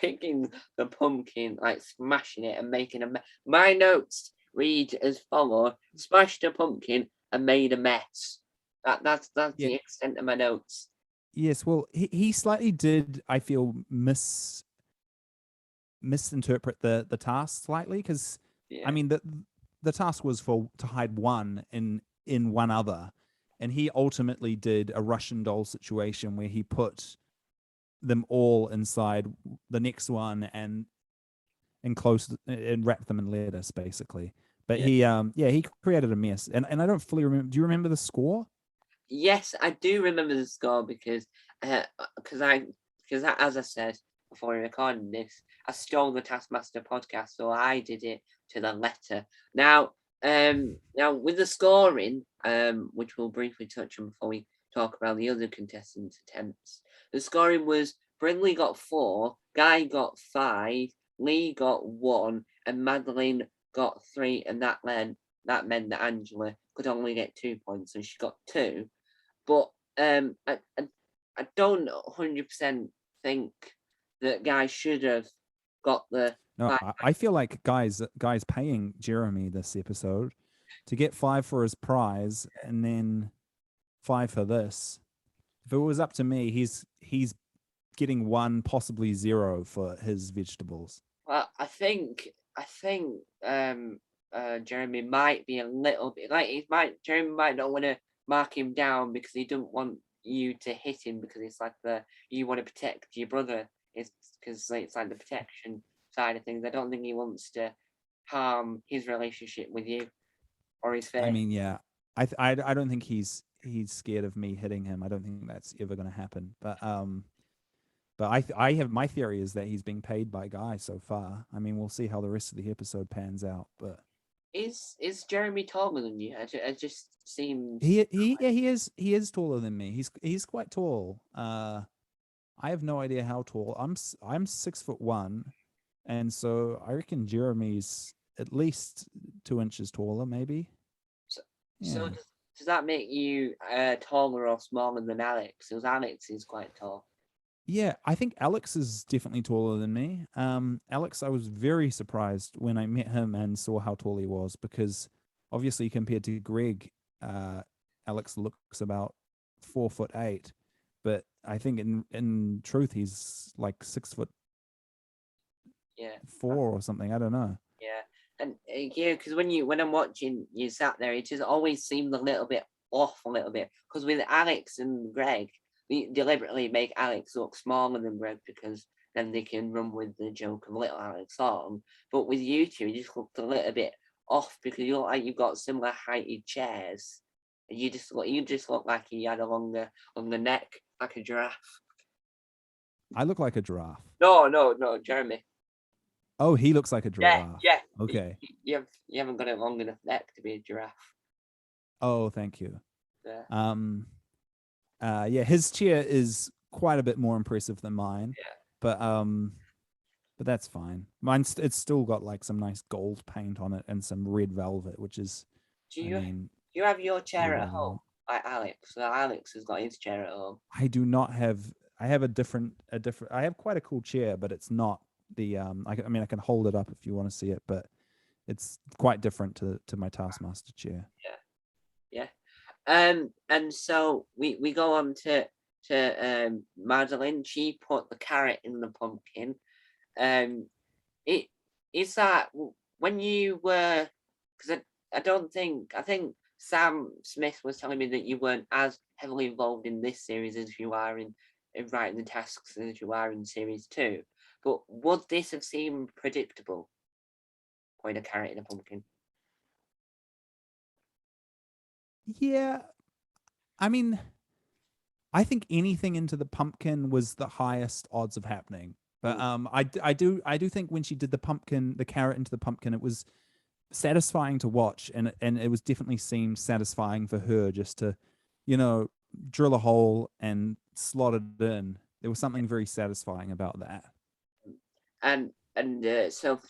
breaking the pumpkin, like smashing it and making a mess. My notes read as follow: smashed a pumpkin and made a mess. That's Yeah. the extent of my notes. Yes. Well, he slightly did. I feel misinterpret the task slightly because I Yeah. mean the task was for to hide one in one other, and he ultimately did a Russian doll situation where he put them all inside the next one and enclosed and wrapped them in lettuce basically. But Yeah. he created a mess, and I don't fully remember. Do you remember the score? Yes, I do remember the score because as I said before we recorded this, I stole the Taskmaster podcast, so I did it to the letter. Now with the scoring, which we'll briefly touch on before we talk about the other contestants' attempts. The scoring was Brindley got 4, Guy got 5, Lee got 1, and Madeline got 3, and that meant that Angela could only get 2 points, and she got 2. But I don't 100% think that Guy should have got the No, five. I feel like guys paying Jeremy this episode to get 5 for his prize and then 5 for this. If it was up to me, he's getting 1, possibly 0 for his vegetables. Well, I think Jeremy might be a little bit like Jeremy might not want to mark him down because he doesn't want you to hit him because it's like you want to protect your brother. It's because it's like the protection side of things. I don't think he wants to harm his relationship with you or his I faith. mean, yeah, I don't think he's scared of me hitting him. I don't think that's ever going to happen. But I have my theory is that he's being paid by Guy so far. I mean, we'll see how the rest of the episode pans out. But Is Jeremy taller than you? It just seems he is taller than me. He's quite tall. I have no idea how tall. I'm 6'1", and so I reckon Jeremy's at least 2 inches taller, maybe. so. Yeah. Does that make you taller or smaller than Alex? Because Alex is quite tall. Yeah, I think Alex is definitely taller than me. Alex, I was very surprised when I met him and saw how tall he was because obviously compared to Greg, Alex looks about 4'8", but I think in truth he's like 6'4" Yeah. or something. I don't know. Yeah, and yeah, because when I'm watching you sat there, it just always seemed a little bit off, a little bit. Because with Alex and Greg, we deliberately make Alex look smaller than Greg because then they can run with the joke of little Alex on. But with you two, you just looked a little bit off because you look like you've got similar heighted chairs. And you just look like you had a longer neck, like a giraffe. I look like a giraffe. No, Jeremy. Oh, he looks like a Yeah, giraffe. yeah. Okay. You haven't got a long enough neck to be a giraffe. Oh, thank you. Yeah. Yeah, his chair is quite a bit more impressive than mine. Yeah. But that's fine. It's still got like some nice gold paint on it and some red velvet, which is, Do I you mean, do you have your chair what at I home? want. Like Alex. So Alex has got his chair at home. I do not have. I have a different. I have quite a cool chair, but it's not the. I mean, I can hold it up if you want to see it, but it's quite different to my Taskmaster chair. Yeah. And so we go on to Madeline. She put the carrot in the pumpkin. It is that when you were, because I think Sam Smith was telling me that you weren't as heavily involved in this series as you are in writing the tasks as you are in series 2. But would this have seemed predictable? Putting a carrot in a pumpkin. Yeah, I mean, I think anything into the pumpkin was the highest odds of happening. But I do think when she did the carrot into the pumpkin, it was satisfying to watch, and it was definitely seemed satisfying for her just to, drill a hole and slot it in. There was something very satisfying about that. So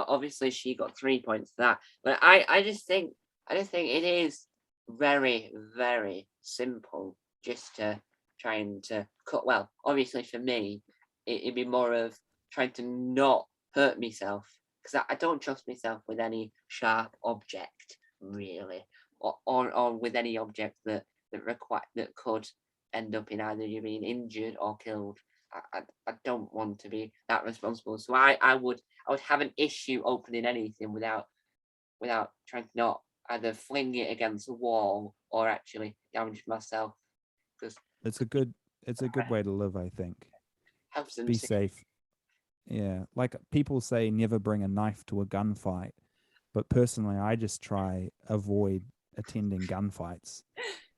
obviously she got 3 points for that. But I just think it is very, very simple just to trying to cut. Well, obviously for me, it'd be more of trying to not hurt myself because I don't trust myself with any sharp object really, or with any object that could end up in either you being injured or killed. I don't want to be that responsible. So I would have an issue opening anything without trying to not either fling it against the wall or actually damage myself. Because It's a good way to live, I think. have some Be safe. Yeah, like people say, never bring a knife to a gunfight, but personally, I just try avoid attending gunfights.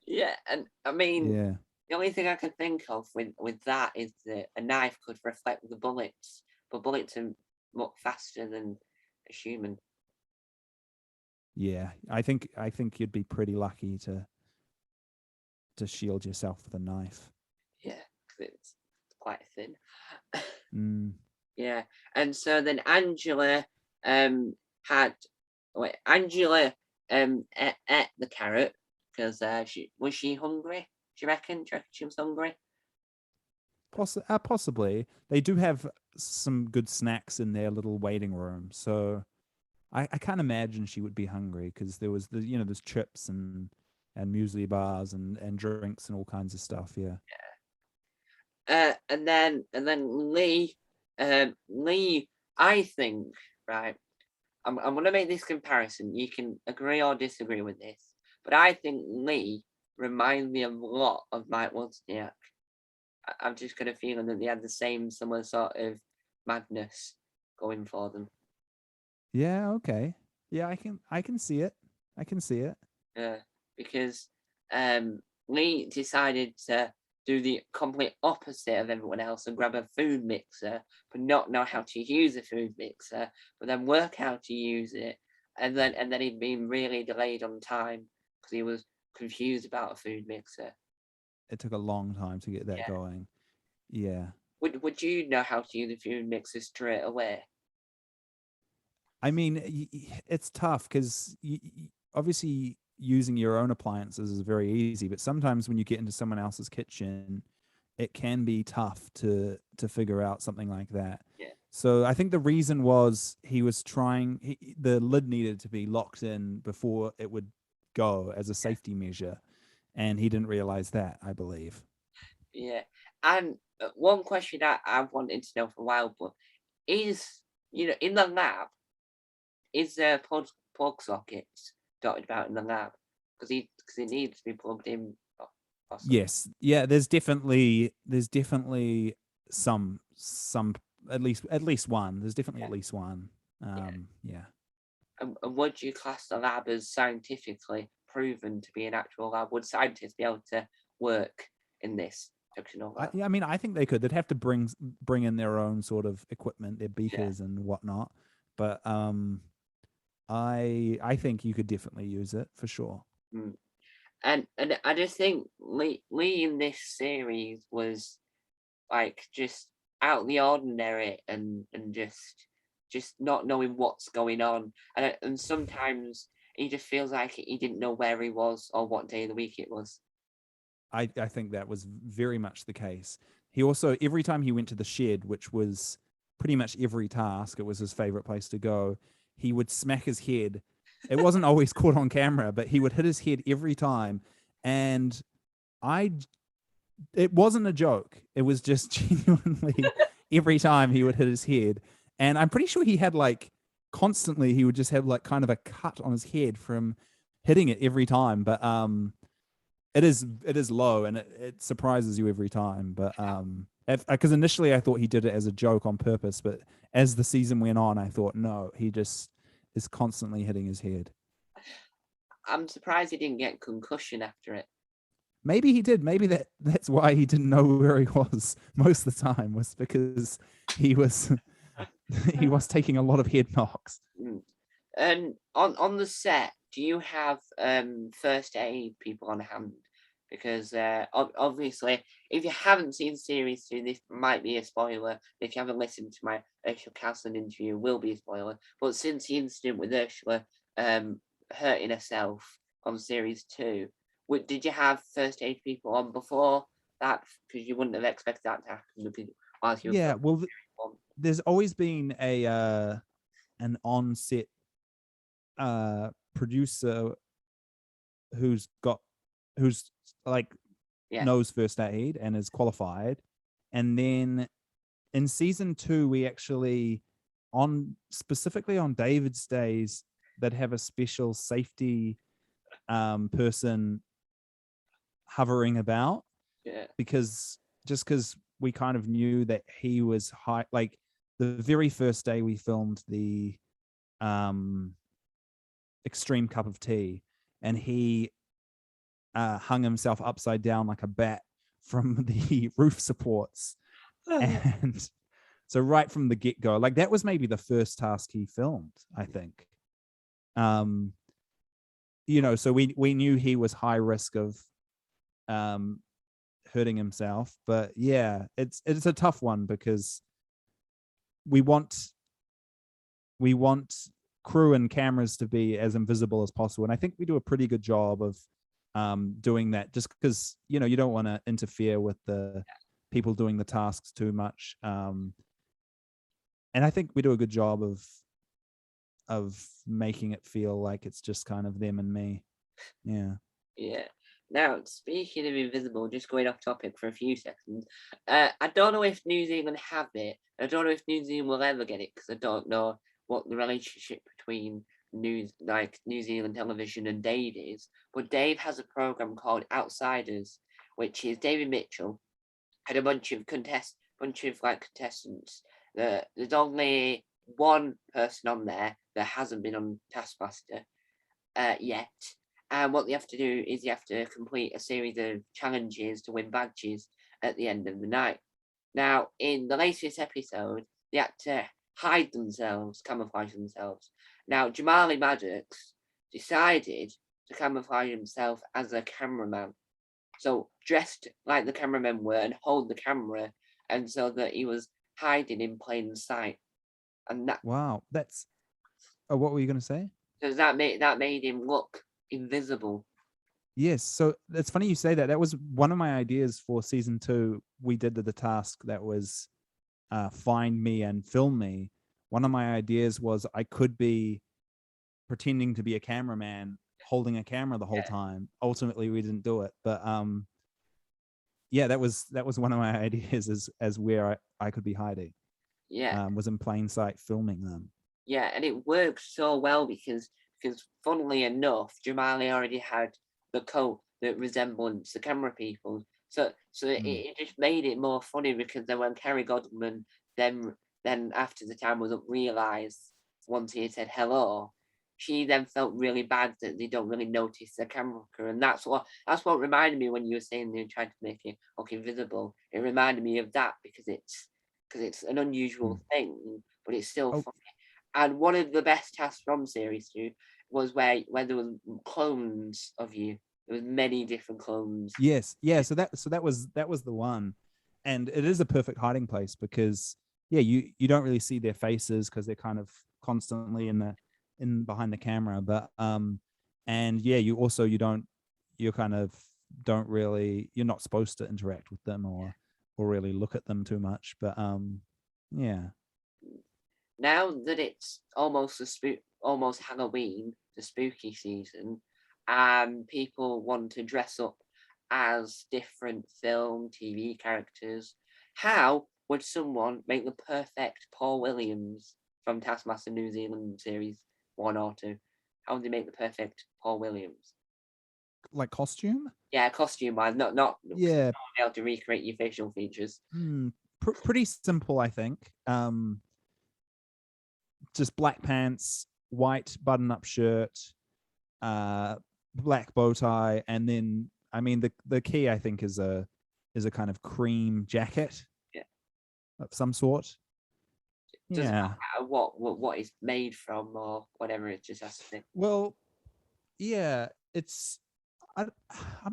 Yeah, and I mean, Yeah. the only thing I can think of with that is that a knife could reflect the bullets, but bullets are much faster than a human. Yeah, I think you'd be pretty lucky to shield yourself with a knife. Yeah, because it's quite thin. Mm. Yeah, and so then Angela had Angela ate the carrot because she hungry? Do you reckon she was hungry? Possibly, they do have some good snacks in their little waiting room, so I can't imagine she would be hungry because there was there's chips and muesli bars and drinks and all kinds of stuff. Yeah. And then Lee, Lee, I think, right. I'm going to make this comparison. You can agree or disagree with this, but I think Lee reminds me a lot of Mike Wozniak. I've just got a feeling that they had the same similar sort of madness going for them. Yeah. Okay. Yeah, I can see it. I can see it. Yeah, because Lee decided to do the complete opposite of everyone else and grab a food mixer, but not know how to use a food mixer, but then work how to use it, and then he'd been really delayed on time because he was confused about a food mixer. It took a long time to get that Yeah. going. Yeah. Would you know how to use a food mixer straight away? I mean, it's tough because obviously using your own appliances is very easy, but sometimes when you get into someone else's kitchen, it can be tough to figure out something like that. Yeah. So I think the reason was he was trying. The lid needed to be locked in before it would go as a safety measure, and he didn't realize that, I believe. Yeah. And one question I've wanted to know for a while, but is, in the lab, is there plug sockets dotted about in the lab? Because it needs to be plugged in, possibly. Yes, yeah. There's definitely some at least one. There's definitely Yeah. at least one. Yeah. Yeah. And would you class the lab as scientifically proven to be an actual lab? Would scientists be able to work in this fictional lab? Yeah, I mean, I think they could. They'd have to bring in their own sort of equipment, their Yeah. beakers and whatnot. But I think you could definitely use it for sure. Mm. And I just think Lee in this series was like just out of the ordinary and just not knowing what's going on. And sometimes he just feels like he didn't know where he was or what day of the week it was. I think that was very much the case. He also, every time he went to the shed, which was pretty much every task, it was his favorite place to go, he would smack his head. It wasn't always caught on camera, but he would hit his head every time. And I, it wasn't a joke. It was just genuinely every time he would hit his head. And I'm pretty sure he had like constantly, he would just have like kind of a cut on his head from hitting it every time. But it is low and it surprises you every time. But because initially I thought he did it as a joke on purpose, but as the season went on, I thought no, he just is constantly hitting his head. I'm surprised he didn't get concussion after it. Maybe he did. Maybe that's why he didn't know where he was most of the time, was because he was he was taking a lot of head knocks. Mm. And on the set, do you have first aid people on hand? Because obviously, if you haven't seen series two, this might be a spoiler. If you haven't listened to my Ursula Castle interview, it will be a spoiler. But since the incident with Ursula hurting herself on series two, did you have first aid people on before that? Because you wouldn't have expected that to happen whilst you were Yeah, filming well, series one. there's always been an on-set producer who's like Yeah, knows first aid and is qualified. And then in season 2, we actually, on specifically on David's days, that have a special safety person hovering about, yeah, because we kind of knew that he was high. Like the very first day we filmed the um extreme cup of tea, and he hung himself upside down like a bat from the roof supports. And so right from the get-go, like that was maybe the first task he filmed, I think. um so we knew he was high risk of um hurting himself. But yeah, it's a tough one because we want crew and cameras to be as invisible as possible, and I think we do a pretty good job of doing that, just because you don't want to interfere with the people doing the tasks too much. And I think we do a good job of making it feel like it's just kind of them and me. Yeah. yeah. Now, speaking of invisible, just going off topic for a few seconds, I don't know if New Zealand have it. I don't know if New Zealand will ever get it because I don't know what the relationship between New Zealand television and Dave is. But Dave has a program called Outsiders, which is David Mitchell and a bunch of like contestants. There's only one person on there that hasn't been on Taskmaster yet, And what they have to do is you have to complete a series of challenges to win badges at the end of the night. Now, in the latest episode, they had to hide themselves, camouflage themselves. Now, Jamali Maddox decided to camouflage himself as a cameraman. So, dressed like the cameramen were and hold the camera, and so that he was hiding in plain sight. And Wow, that's. Oh, what were you going to say? that made him look invisible. Yes, so it's funny you say that. That was one of my ideas for season 2. We did the task that was find me and film me. One of my ideas was I could be pretending to be a cameraman holding a camera the whole time. Ultimately, we didn't do it, but yeah, that was one of my ideas as where I could be hiding. Yeah. Was in plain sight filming them. Yeah, and it worked so well because funnily enough, Jamali already had the coat that resembled the camera people. So it just made it more funny because then when Kerry Godman then after the time was up realised once he had said hello, she then felt really bad that they don't really notice the camera crew. And that's what reminded me when you were saying they tried to make it look invisible. It reminded me of that because it's an unusual thing, but it's still funny. And one of the best tasks from series 2 was where there was clones of you. There was many different clones. Yes, yeah. So that was the one, and it is a perfect hiding place because yeah, you don't really see their faces because they're kind of constantly in behind the camera, but and yeah, you kind of don't really, you're not supposed to interact with them or really look at them too much, but yeah. Now that it's almost almost Halloween, the spooky season, and people want to dress up as different film, TV characters, how would someone make the perfect Paul Williams from Taskmaster New Zealand series 1 or 2? How would they make the perfect Paul Williams? Like costume? Yeah, costume wise, not Yeah. able to recreate your facial features. Pretty simple, I think. Just black pants, white button-up shirt, black bow tie, and then I mean the key I think is a kind of cream jacket, yeah, of some sort. Doesn't Yeah. matter what it's made from or whatever. It just has to be. Well, yeah, it's I'm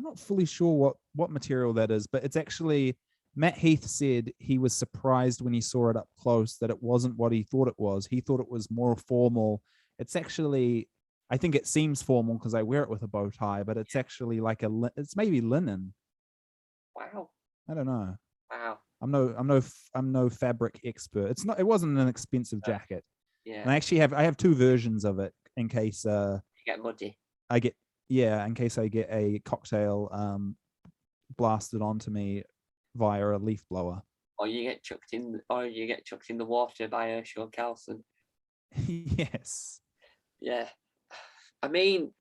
not fully sure what material that is, but it's actually Matt Heath said he was surprised when he saw it up close that it wasn't what he thought it was. He thought it was more formal. It's actually, I think it seems formal because I wear it with a bow tie, but it's actually like it's maybe linen. Wow. I don't know. Wow. I'm no fabric expert. It wasn't an expensive jacket. Yeah. And I have 2 versions of it in case you get muddy. in case I get a cocktail blasted onto me via a leaf blower. Or you get chucked in the water by Ursula Carlson. Yes. Yeah. I mean,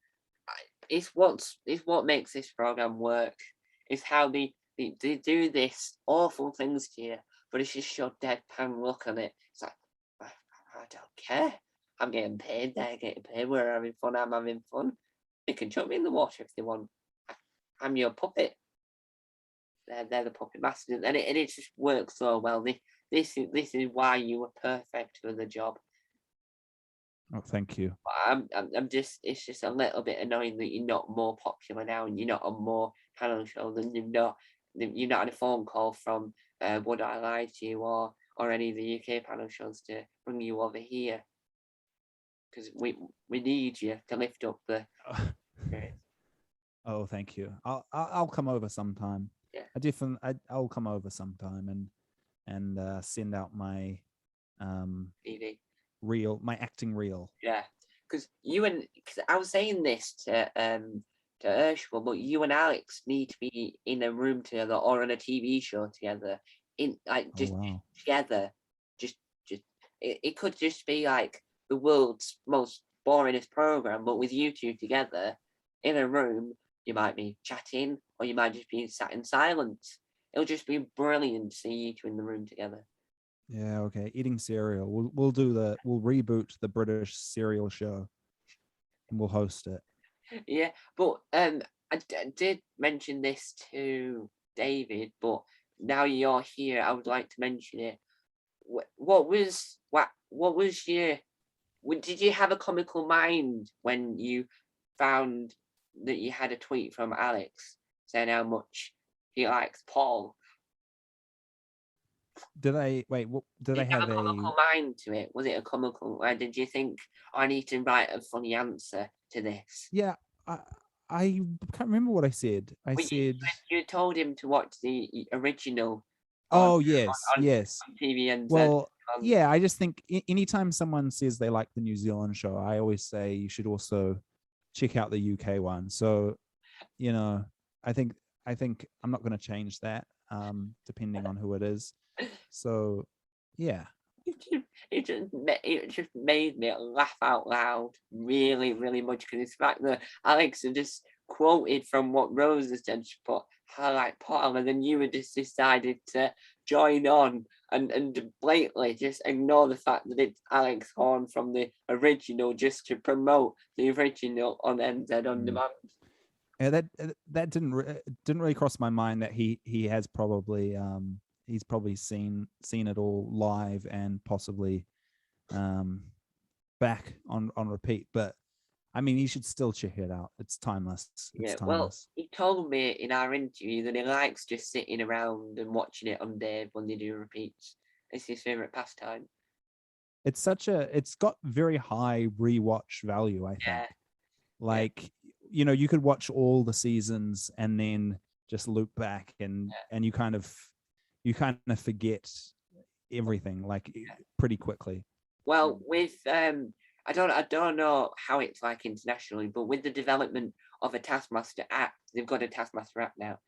it's what makes this program work. Is how they do this awful things to you, but it's just your deadpan look on it. It's like, I don't care. I'm getting paid. They're getting paid. We're having fun. I'm having fun. They can chuck me in the water if they want. I'm your puppet. They're the puppet masters, and it just works so well. This is why you were perfect for the job. Oh, thank you. I'm just, it's just a little bit annoying that you're not more popular now and you're not on more panel shows and you're not had a phone call from Would I Lie to You or any of the UK panel shows to bring you over here, because we need you to lift up the. Oh, thank you. I'll come over sometime. Yeah. I'll come over sometime and send out my TV. my acting reel. Yeah, because I was saying this to Ursula, but you and Alex need to be in a room together or on a TV show together, just together. Just it could just be like the world's most boringest program, but with you two together in a room, you might be chatting or you might just be sat in silence. It'll just be brilliant to see you two in the room together. Yeah, okay. Eating cereal. We'll reboot the British cereal show and we'll host it. Yeah, but I did mention this to David, but now you're here, I would like to mention it. What was your did you have a comical mind when you found that you had a tweet from Alex saying how much he likes Paul? Did I wait? What did Did I you have have a a? comical mind to it? Was it a comical? Did you think, I need to write a funny answer to this? Yeah, I I can't remember what I said. I Well, said, you told him to watch the original on "Oh yes, on, yes." on TVNZ. Well, Um, yeah, I just think anytime someone says they like the New Zealand show, I always say you should also check out the UK one. So, you know, I think I think I'm not going to change that, depending on who it is. So, yeah, it just made me laugh out loud really, really much because it's fact that Alex had just quoted from what Rose had said. She put, "I like Paul," and then you had just decided to join on and blatantly just ignore the fact that it's Alex Horn from the original just to promote the original on NZ On mm. Demand. Yeah, that didn't really cross my mind that he has probably he's probably seen it all live and possibly um back on repeat. But I mean, you should still check it out. It's timeless. It's Yeah, well, timeless. he told me in our interview that he likes just sitting around and watching it on Dave when they do repeats. It's his favourite pastime. It's got very high rewatch value, I think. Yeah, yeah, Like, you could watch all the seasons and then just loop back and you kind of forget everything like pretty quickly. well, with I don't know how it's like internationally, but with the development of a Taskmaster app, they've got a Taskmaster app now.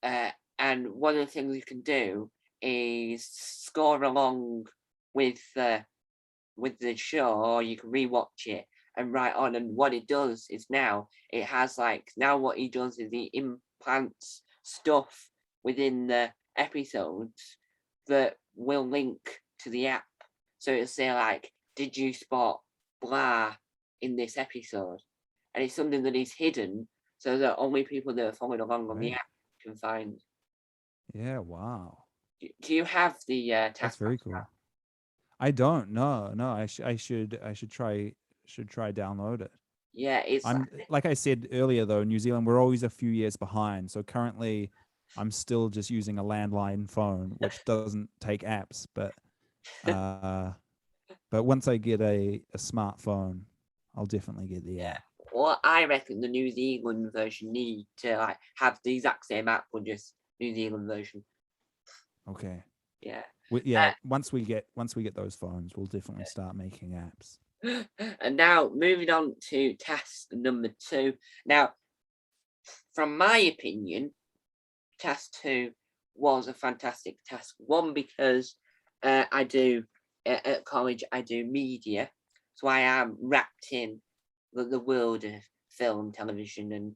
Uh, and one of the things you can do is score along with uh, with the show, or you can rewatch it and write on. And what it does is now it has like now what he does is he implants stuff within the episodes that will link to the app. So it'll say like, "Did you spot blah in this episode?" And it's something that is hidden, so that only people that are following along on the Right. app can find. Yeah, wow. Do you have the That's task? very cool. I don't. No, no. I should try download it. Yeah, it's I'm like I said earlier though, New Zealand, we're always a few years behind. So currently I'm still just using a landline phone, which doesn't take apps, uh but once I get a smartphone, I'll definitely get the yeah. app. Well, I reckon the New Zealand version need to like have the exact same app, but just New Zealand version. Okay. Yeah. Yeah, once we get those phones, we'll definitely start making apps. And now moving on to task number 2. Now, from my opinion, task 2 was a fantastic task. One, because I do at college, I do media, so I am wrapped in the world of film, television, and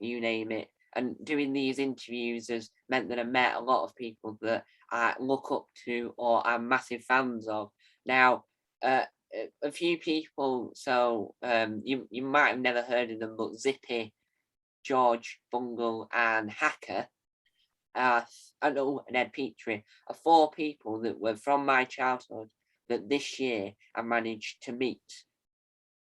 you name it. And doing these interviews has meant that I met a lot of people that I look up to or I'm massive fans of. Now, a few people, so you might have never heard of them, but Zippy, George, Bungle, and Hacker, I know, and Ed Petrie are 4 people that were from my childhood that this year I managed to meet.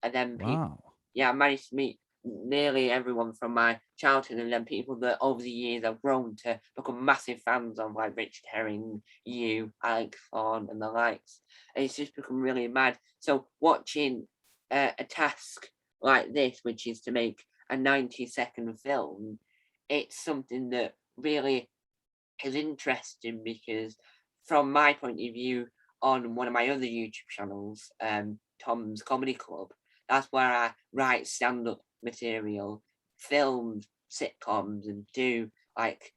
And then people, Wow. yeah, I managed to meet nearly everyone from my childhood, and then people that over the years I've grown to become massive fans of, like Richard Herring, you, Alex Thorne, and the likes. And it's just become really mad. So watching a task like this, which is to make a 90-second film, it's something that really is interesting because, from my point of view, on one of my other YouTube channels, Tom's Comedy Club, that's where I write stand-up material, film sitcoms, and do like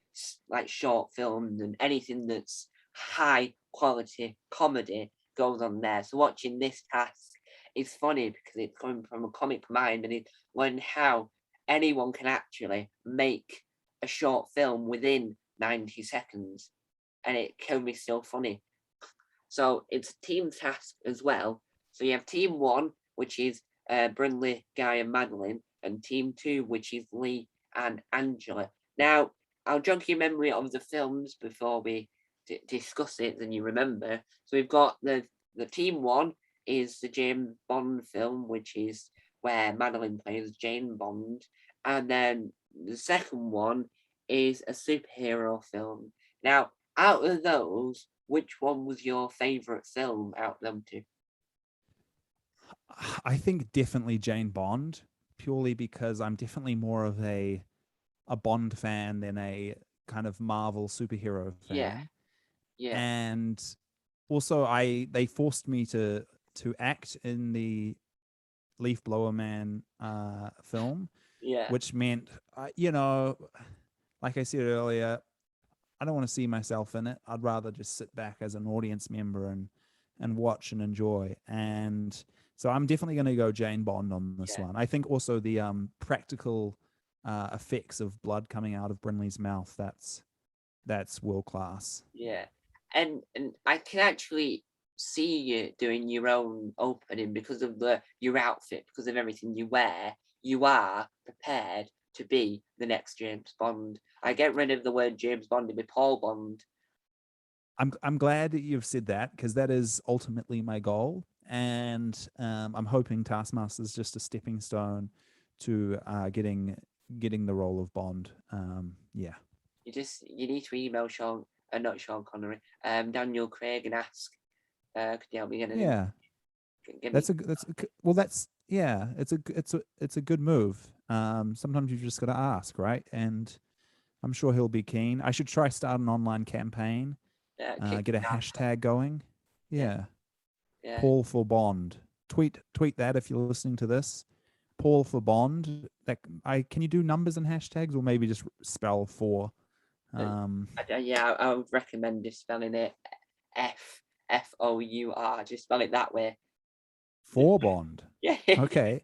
short films and anything that's high quality comedy goes on there. So watching this task is funny because it's coming from a comic mind, and it learn how anyone can actually make a short film within 90 seconds, and it can be still funny. So it's a team task as well. So you have team 1, which is Brindley, Guy, and Madeline, and Team 2, which is Lee and Angela. Now, I'll jog your memory of the films before we discuss it, then you remember. So we've got the Team 1 is the James Bond film, which is where Madeline plays Jane Bond. And then the second one is a superhero film. Now, out of those, which one was your favourite film out of them two? I think definitely Jane Bond, purely because I'm definitely more of a Bond fan than a kind of Marvel superhero Yeah, fan. yeah, And also they forced me to act in the Leaf Blower Man film, yeah, which meant like I said earlier, I don't want to see myself in it. I'd rather just sit back as an audience member and watch and enjoy. And so I'm definitely going to go Jane Bond on this yeah, one. I think also the practical effects of blood coming out of Brinley's mouth, that's world class. yeah. And I can actually see you doing your own opening because of your outfit, because of everything you wear. You are prepared to be the next James Bond. I get rid of the word James Bond and be Paul Bond. I'm glad that you've said that, because that is ultimately my goal, and I'm hoping Taskmaster is just a stepping stone to getting the role of Bond. Yeah, You need to email Sean, not Sean Connery, Daniel Craig, and ask, could you help me get an yeah. give me? Well, that's yeah. It's a good move. Sometimes you just got to ask, right? And I'm sure he'll be keen. I should try start an online campaign. Kick Get a off. hashtag going. Yeah, Yeah, yeah. Paul for Bond. Tweet that if you're listening to this. Paul for Bond. That I can you do numbers and hashtags, or maybe just spell for. Um, Yeah, I would recommend just spelling it Four. Just spell it that way. for Bond. Yeah. Okay.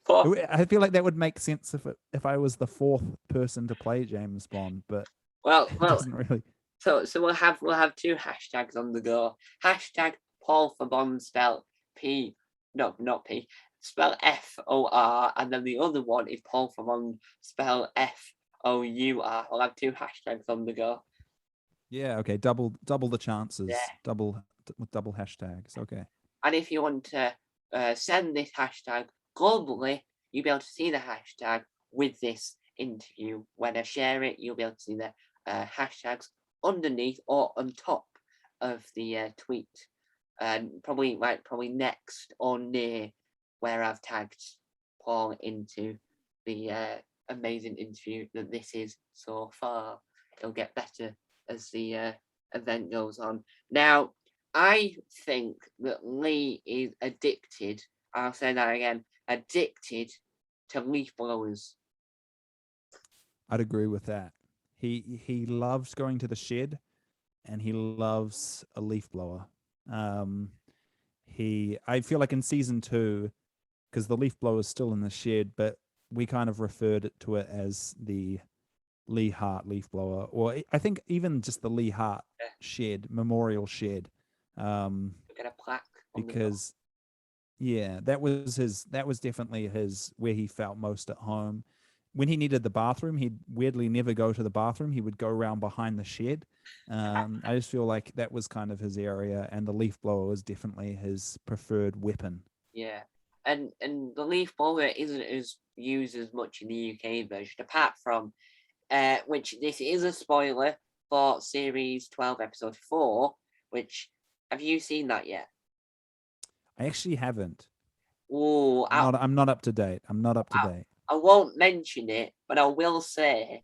For, I feel like that would make sense if I was the fourth person to play James Bond, but well, it well. doesn't really. So we'll have two hashtags on the go. Hashtag Paul for Bond spell P, no, not P, spell FOR, and then the other one is Paul for Bond spell FOUR. We'll have two hashtags on the go. Yeah. Okay. Double the chances. Yeah. Double hashtags. Okay. And if you want to send this hashtag globally, you'll be able to see the hashtag with this interview. When I share it, you'll be able to see the hashtags underneath or on top of the tweet. And probably next or near where I've tagged Paul into the amazing interview that this is so far. It'll get better as the event goes on. Now, I think that Lee is addicted. I'll say that again. Addicted to leaf blowers. I'd agree with that. He loves going to the shed, and he loves a leaf blower. Um, I feel like in season 2, because the leaf blower is still in the shed, but we kind of referred to it as the Lee Hart leaf blower, or I think even just the Lee Hart shed, memorial shed, Get a plaque on the door. because yeah, that was definitely his where he felt most at home. When he needed the bathroom, he'd weirdly never go to the bathroom. He would go around behind the shed. I just feel like that was kind of his area, and the leaf blower was definitely his preferred weapon. Yeah. And the leaf blower isn't as used as much in the UK version, apart from which this is a spoiler for series 12, episode 4, which have you seen that yet? I actually haven't. Oh, I'm not up to date. I'm not up to date. I won't mention it, but I will say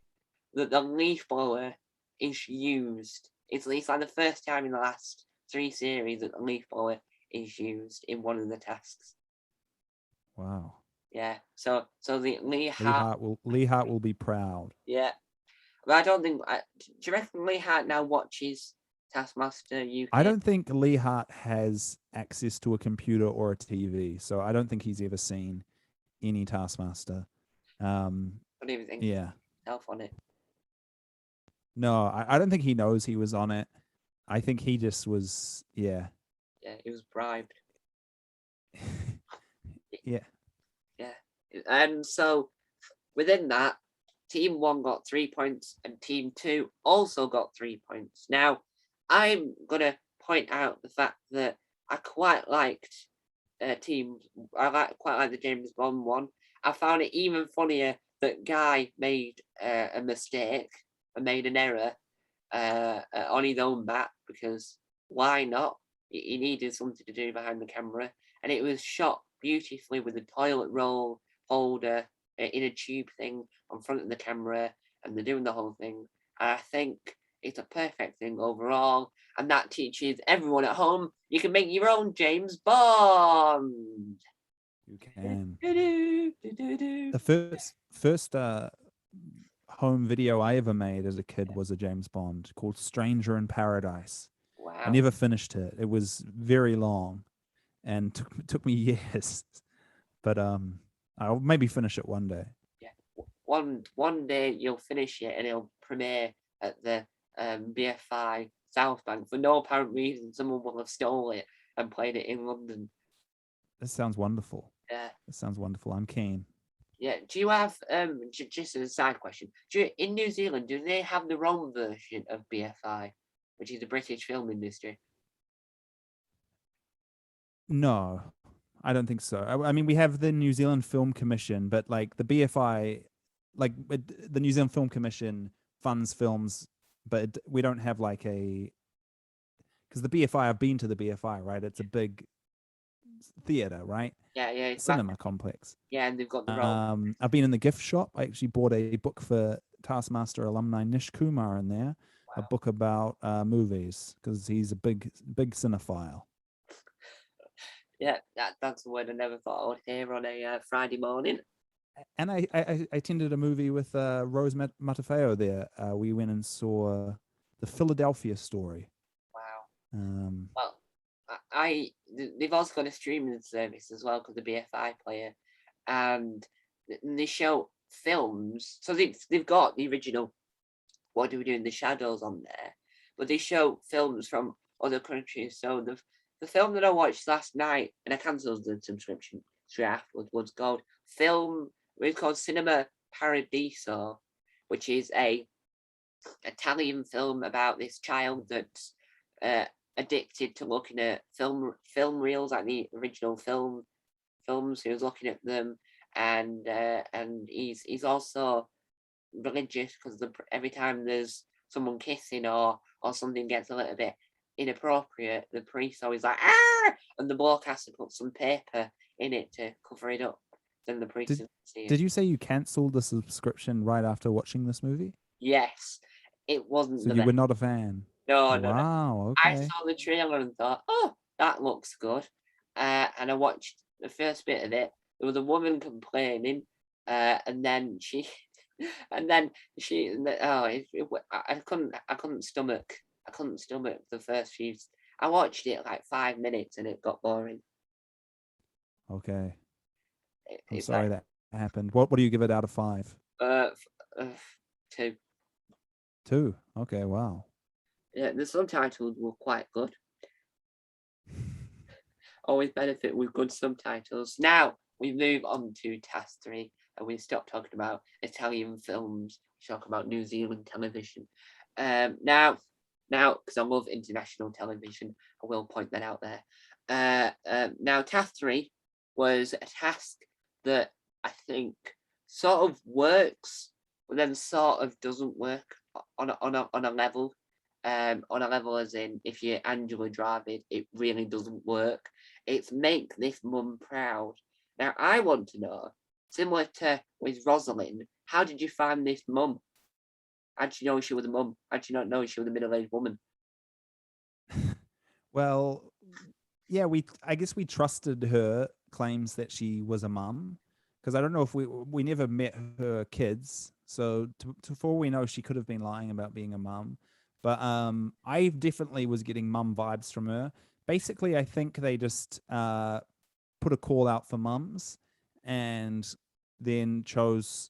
that the leaf blower is used. It's at least like the first time in the last 3 series that the leaf blower is used in one of the tasks. Wow. Yeah. So the Lee Hart will be proud. yeah. But I don't think. Do you reckon Lee Hart now watches Taskmaster I UK? don't think Lee Hart has access to a computer or a TV, so I don't think he's ever seen any Taskmaster. Don't even think Yeah. himself on it. No, I don't think he knows he was on it. I think he just was, yeah. Yeah, he was bribed. Yeah. Yeah, And so within that, Team 1 got 3 points and Team 2 also got 3 points. Now, I'm going to point out the fact that I quite liked quite like the James Bond one. I found it even funnier that Guy made a mistake and made an error on his own bat, because why not? He needed something to do behind the camera, and it was shot beautifully with a toilet roll holder in a tube thing on front of the camera, and they're doing the whole thing. And I think it's a perfect thing overall, and that teaches everyone at home you can make your own James Bond. You can. Do-do-do-do-do. The first home video I ever made as a kid was a James Bond called Stranger in Paradise. I Wow. never finished it. It was very long and took me years. But I'll maybe finish it one day. Yeah. One day you'll finish it and it'll premiere at the BFI South Bank. For no apparent reason, someone will have stolen it and played it in London. This sounds wonderful. Yeah. This sounds wonderful. I'm keen. Yeah. Do you have just as a side question? In New Zealand, do they have their own version of BFI, which is the British film industry? No, I don't think so. I mean, we have the New Zealand Film Commission, but like the BFI, the New Zealand Film Commission funds films, but we don't have like a, because the BFI, I've been to the BFI, right? It's a big theater, right? Yeah, it's Cinema complex. Yeah, and they've got their own. I've been in the gift shop. I actually bought a book for Taskmaster alumni Nish Kumar in there, a Wow. book about movies, because he's a big cinephile. Yeah, that's the word I never thought I would hear on a Friday morning. And I attended a movie with Rose Matafeo there. We went and saw the Philadelphia Story. Wow. Well, they've also got a streaming service as well, because the BFI player, and they show films. So they've got the original What Do We Do in the Shadows on there, but they show films from other countries. So the film that I watched last night, and I cancelled the subscription straight afterwards, was called Cinema Paradiso, which is a Italian film about this child that's addicted to looking at film reels, like the original films. He was looking at them, and he's also religious, because every time there's someone kissing or something gets a little bit inappropriate, the priest always like and the bloke has to put some paper in it to cover it up. Then the priest did you say you cancelled the subscription right after watching this movie? Yes, it wasn't. So you were not a fan? No. Wow. I Okay. saw the trailer and thought, oh, that looks good, and I watched the first bit of it. There was a woman complaining, and then she, I couldn't stomach the first few. I watched it like 5 minutes and it got boring. Okay. I'm It's sorry that happened. What do you give it out of 5? 2. 2. Okay. Wow. Yeah, the subtitles were quite good. Always benefit with good subtitles. Now we move on to task 3, and we stop talking about Italian films. We talk about New Zealand television. Now, because I love international television, I will point that out there. Now, task 3 was a task that I think sort of works, but then sort of doesn't work on a level. On a level as in, if you're Angela Dravid, it really doesn't work. It's make this mum proud. Now, I want to know, similar to with Rosalind, how did you find this mum? How did you know she was a mum? How did you not know she was a middle-aged woman? Well, yeah, I guess we trusted her claims that she was a mum, because I don't know if we never met her kids, so for all we know, she could have been lying about being a mum. But I definitely was getting mum vibes from her. Basically, I think they just put a call out for mums, and then chose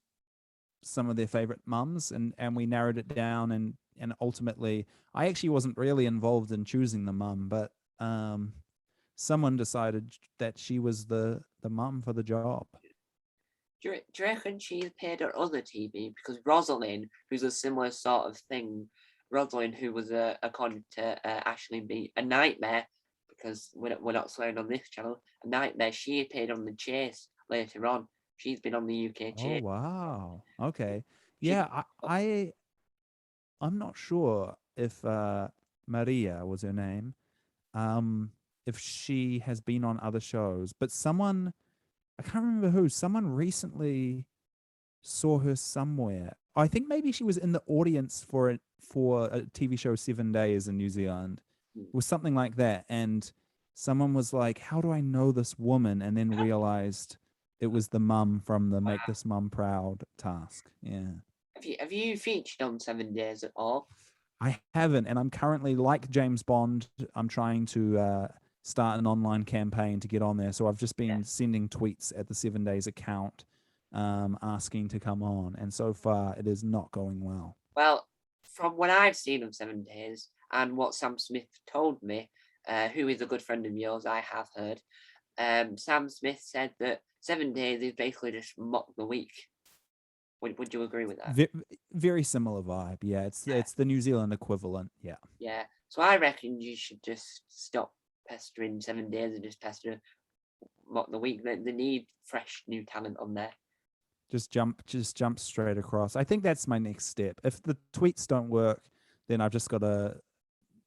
some of their favorite mums, and we narrowed it down, and ultimately, I actually wasn't really involved in choosing the mum, but someone decided that she was the mum for the job. Do you reckon she appeared on other TV? Because Rosalind, who's a similar sort of thing, Rosalind, who was according to Ashley B, a nightmare, because we're not swearing on this channel, a nightmare. She appeared on The Chase later on. She's been on the UK Oh Chase. wow. Okay. She, Yeah, I'm not sure if Maria was her name. Um, if she has been on other shows, but someone, I can't remember who, someone recently saw her somewhere. I think maybe she was in the audience for a TV show 7 Days in New Zealand. It was something like that, and someone was like, "How do I know this woman?" And then realized it was the mum from the Make This Mum Proud task. Yeah. have you featured on 7 Days at all? I haven't, and I'm currently, like James Bond, I'm trying to start an online campaign to get on there. So I've just Yeah. been sending tweets at the 7 Days account, asking to come on, and so far it is not going well. Well, from what I've seen of 7 Days and what Sam Smith told me, who is a good friend of yours, I have heard, Sam Smith said that 7 Days is basically just mock the week. Would you agree with that? Very similar vibe. Yeah, it's the New Zealand equivalent. Yeah. Yeah. So I reckon you should just stop pestering 7 Days and just pester mock the week. They need fresh new talent on there. Just jump straight across. I think that's my next step. If the tweets don't work, then I've just got to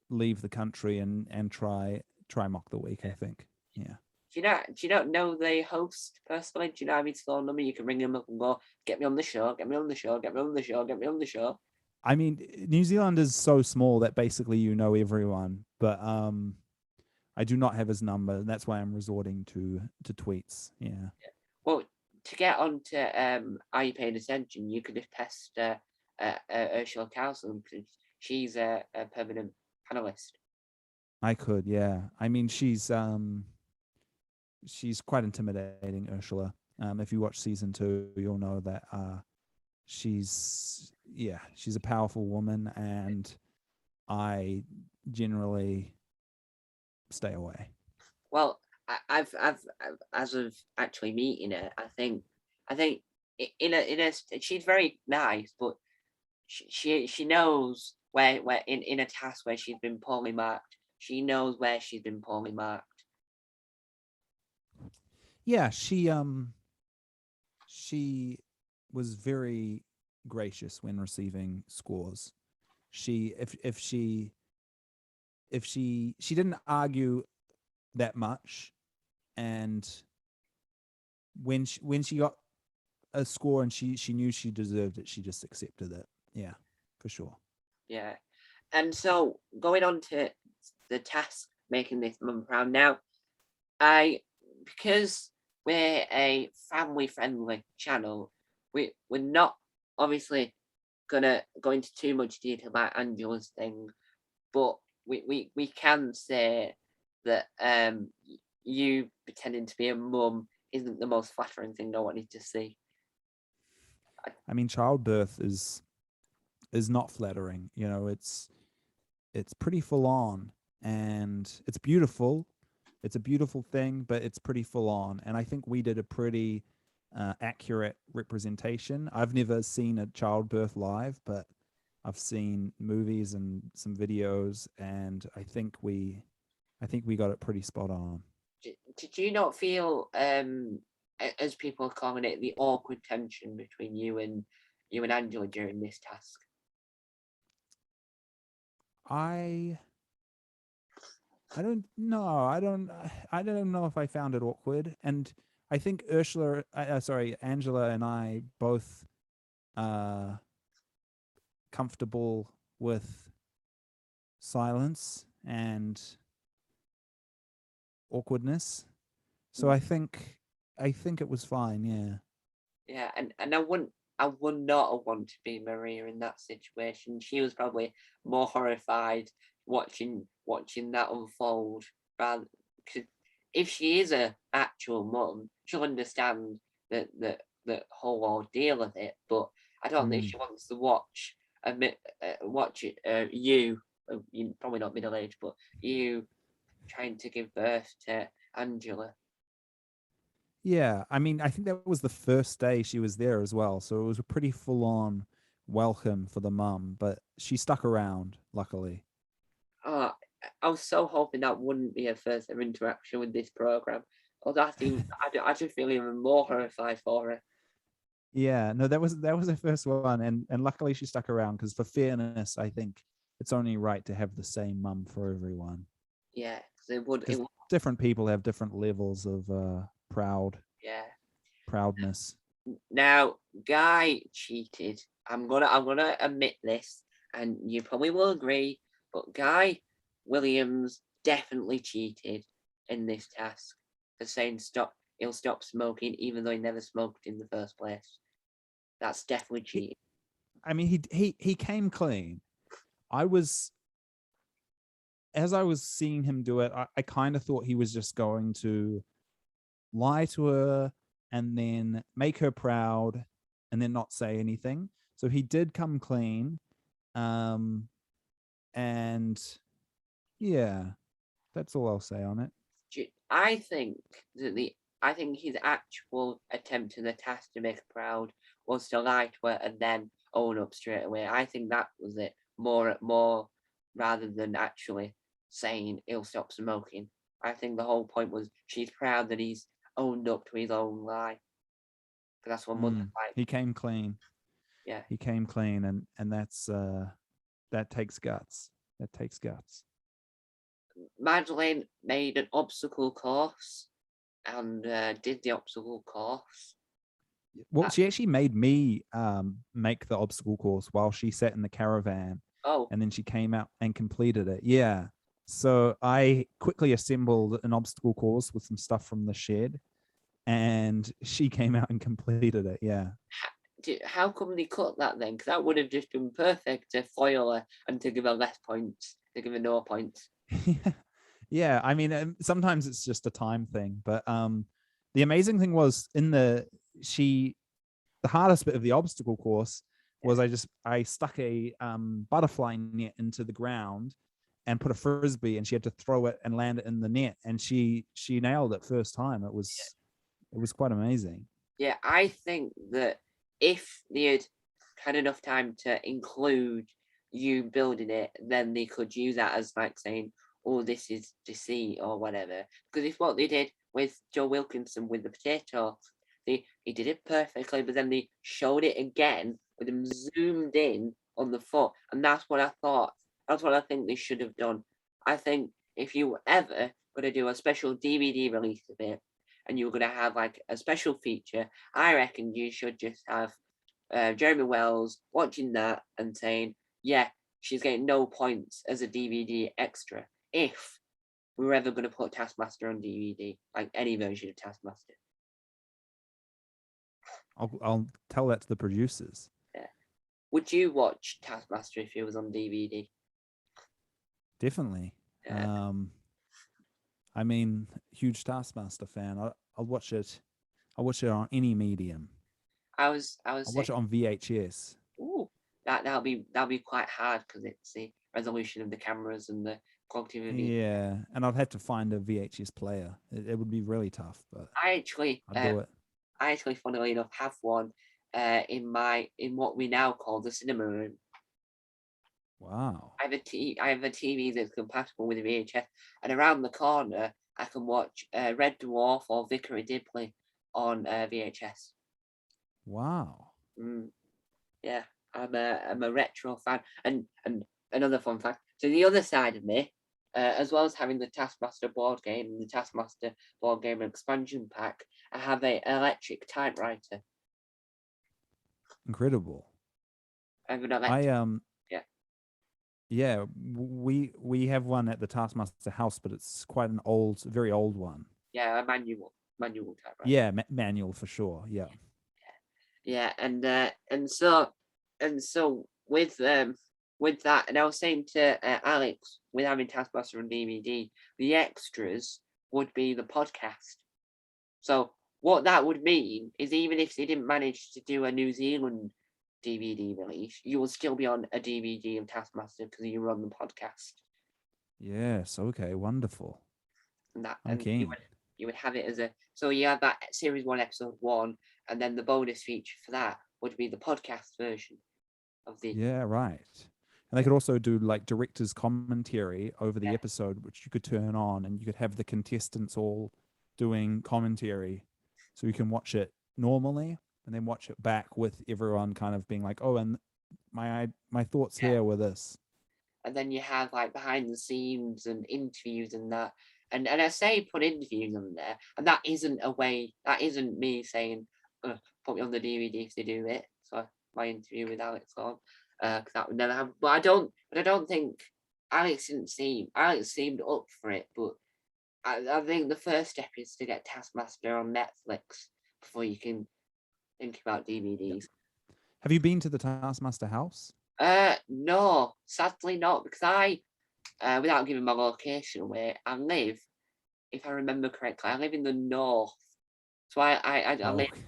leave the country and try mock the week. I think. Yeah. Do you not know the host personally? Do you know his phone number? You can ring him up and go, get me on the show, get me on the show, get me on the show, get me on the show. I mean, New Zealand is so small that basically you know everyone, but I do not have his number, and that's why I'm resorting to tweets. Yeah. Well, to get on to Are You Paying Attention, you could just pester Ursula Carlson because she's a permanent panelist. I could, yeah. I mean, she's quite intimidating, Ursula. If you watch season 2, you'll know that she's a powerful woman, and I generally stay away. Well, I've as of actually meeting her, I think in a she's very nice, but she knows where in a task where she's been poorly marked. She knows where she's been poorly marked. Yeah, she was very gracious when receiving scores. She if she didn't argue that much, and when she got a score and she knew she deserved it, she just accepted it. Yeah, for sure. Yeah. And so going on to the task making this mum proud now, because we're a family friendly channel, we're not obviously gonna go into too much detail about Angela's thing, but we can say that you pretending to be a mum isn't the most flattering thing I wanted to see. I mean, childbirth is not flattering. You know, it's pretty full on, and it's beautiful. It's a beautiful thing, but it's pretty full on. And I think we did a pretty accurate representation. I've never seen a childbirth live, but I've seen movies and some videos, and I think we got it pretty spot on. Did you not feel as people are calling it, the awkward tension between you and Angela during this task? I don't know. I don't know if I found it awkward, and I think Angela and I both comfortable with silence and awkwardness. So I think it was fine. Yeah. Yeah, and I would not have wanted to be Maria in that situation. She was probably more horrified watching that unfold rather because if she is a actual mum, she'll understand the whole ordeal of it. But I don't think Mm. she wants to watch it. You probably not middle aged, but you trying to give birth to Angela. Yeah, I mean, I think that was the first day she was there as well, so it was a pretty full on welcome for the mum, but she stuck around, luckily. Oh, I was so hoping that wouldn't be her first ever interaction with this program. Or that's even, I just feel even more horrified for her. Yeah, no, that was her first one, and luckily she stuck around because for fairness, I think it's only right to have the same mum for everyone Yeah, 'cause it because would, different people have different levels of yeah. proudness. Now, Guy cheated. I'm gonna admit this, and you probably will agree, but Guy Williams definitely cheated in this task for saying he'll stop smoking even though he never smoked in the first place. That's definitely He, cheating. I mean, he came clean. I was As I was seeing him do it, I kind of thought he was just going to lie to her and then make her proud and then not say anything. So he did come clean. Um, and yeah, that's all I'll say on it. I think that the I think his actual attempt in the task to make her proud was to lie to her and then own up straight away. I think that was it more rather than actually saying he'll stop smoking. I think the whole point was she's proud that he's owned up to his own lie. 'Cause that's what mothers like. He came clean. Yeah. He came clean, and that takes guts. That takes guts. Madeline made an obstacle course and did the obstacle course. Well, Uh, she actually made me make the obstacle course while she sat in the caravan, oh, and then she came out and completed it. Yeah. So I quickly assembled an obstacle course with some stuff from the shed, and she came out and completed it. Yeah. how come they cut that then? Because that would have just been perfect to foil her and to give her less points, to give her no points. Yeah. I mean, sometimes it's just a time thing, but the amazing thing was she the hardest bit of the obstacle course Yeah. was I stuck a butterfly net into the ground and put a frisbee, and she had to throw it and land it in the net, and she nailed it first time. It was quite amazing. Yeah, I think that if they had enough time to include you building it, then they could use that as like saying, "Oh, this is deceit" or whatever. Because it's what they did with Joe Wilkinson with the potato. He did it perfectly, but then they showed it again with them zoomed in on the foot, and that's what I thought. That's what I think they should have done. I think if you were ever going to do a special DVD release of it, and you're going to have like a special feature, I reckon you should just have Jeremy Wells watching that and saying, yeah, she's getting no points as a DVD extra if we were ever going to put Taskmaster on DVD, like any version of Taskmaster. I'll tell that to the producers. Yeah. Would you watch Taskmaster if it was on DVD? Definitely. Yeah. I mean, huge Taskmaster fan. I'll watch it. I'll watch it on any medium. I was I'll watch saying, it on VHS. ooh, that'll be quite hard because it's the resolution of the cameras and the quality of the video. Yeah, and I'd have to find a VHS player. It would be really tough, but I actually I'd do it. I actually, funnily enough, have one in what we now call the cinema room. Wow. I have a TV that's compatible with a VHS, and around the corner I can watch Red Dwarf or Vickery Dibley on VHS. Wow. Mm, yeah, I'm a retro fan, and another fun fact. So the other side of me, as well as having the Taskmaster board game and the Taskmaster board game expansion pack, I have a electric typewriter. Incredible. I have an I electric. Yeah. Yeah, we have one at the Taskmaster house, but it's quite an old, very old one. Yeah, a manual typewriter. Yeah, manual for sure. Yeah. Yeah, and so with that, and I was saying to Alex, with having Taskmaster on DVD, the extras would be the podcast. So what that would mean is even if they didn't manage to do a New Zealand DVD release, you will still be on a DVD of Taskmaster because you were on the podcast. Yes. Okay. Wonderful. And that I'm and keen. you would have it as a, so you have that series 1, episode 1, and then the bonus feature for that would be the podcast version of the. Yeah, right. And they could also do like director's commentary over the Yeah. episode, which you could turn on, and you could have the contestants all doing commentary. So you can watch it normally and then watch it back with everyone kind of being like, oh, and my thoughts Yeah. here were this. And then you have like behind the scenes and interviews and that. And I say put interviews on there, and that isn't a way, that isn't me saying, put me on the DVD if they do it. So my interview with Alex on, because that would never happen. But I don't think Alex seemed up for it. But I think the first step is to get Taskmaster on Netflix before you can think about DVDs. Have you been to the Taskmaster house? No, sadly not, because without giving my location away, I live, if I remember correctly, I live in the north. So I live, Okay.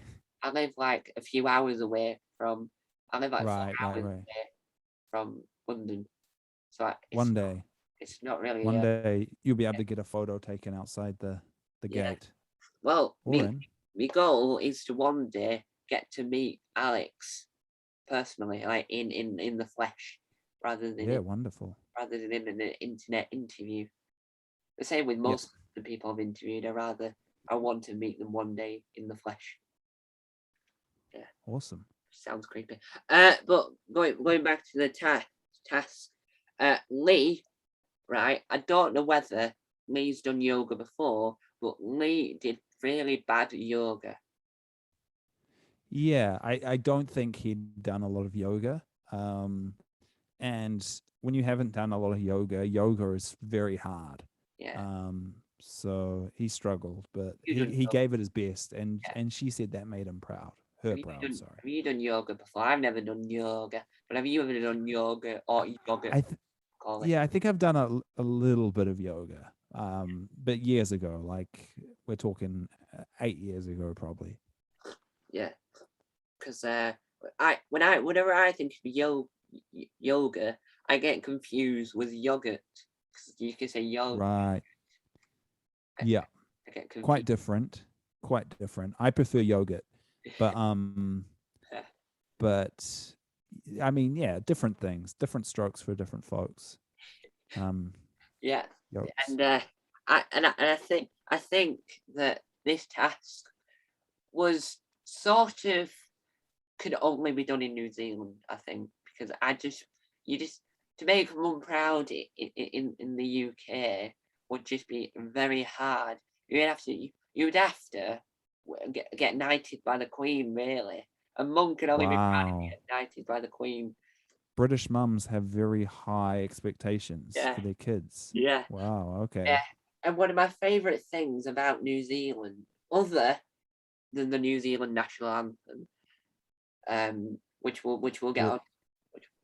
I live like a few hours away from, I live like 4 Right. hours away from London. So One day, it's not really one day you'll be able to get a photo taken outside the yeah. gate. Well, Or in. my goal is to one day get to meet Alex personally, like in the flesh, rather than Wonderful. rather than in an internet interview. The same with most of the people I've interviewed. I want to meet them one day in the flesh. Yeah, Awesome. sounds creepy. But going back to the task, Lee, right? I don't know whether Lee's done yoga before, but Lee did really bad yoga. Yeah, I don't think he'd done a lot of yoga. And when you haven't done a lot of yoga is very hard. Yeah. So he struggled, but You done he yoga? gave it his best, and Yeah. and she said that made him proud. Her proud, sorry. Have you done yoga before? I've never done yoga, but have you ever done yoga or yoga? Call it. Yeah, I think I've done a little bit of yoga, but years ago, like we're talking 8 years ago, probably. Yeah, because whenever I think of yoga, I get confused with yogurt. 'Cause you can say yoga. Right. Yeah. I get confused. Quite different. I prefer yogurt, but Yeah. but I mean, yeah, different things, different strokes for different folks. Yeah, Yokes. and I think that this task was sort of could only be done in New Zealand. I think because you just to make mum proud in the UK would just be very hard. You'd have to get knighted by the Queen, really. A mum can only be proud if you Wow. get knighted by the Queen. British mums have very high expectations Yeah. for their kids. Yeah. Wow. Okay. Yeah. And one of my favourite things about New Zealand, other than the New Zealand national anthem, which we'll get Well,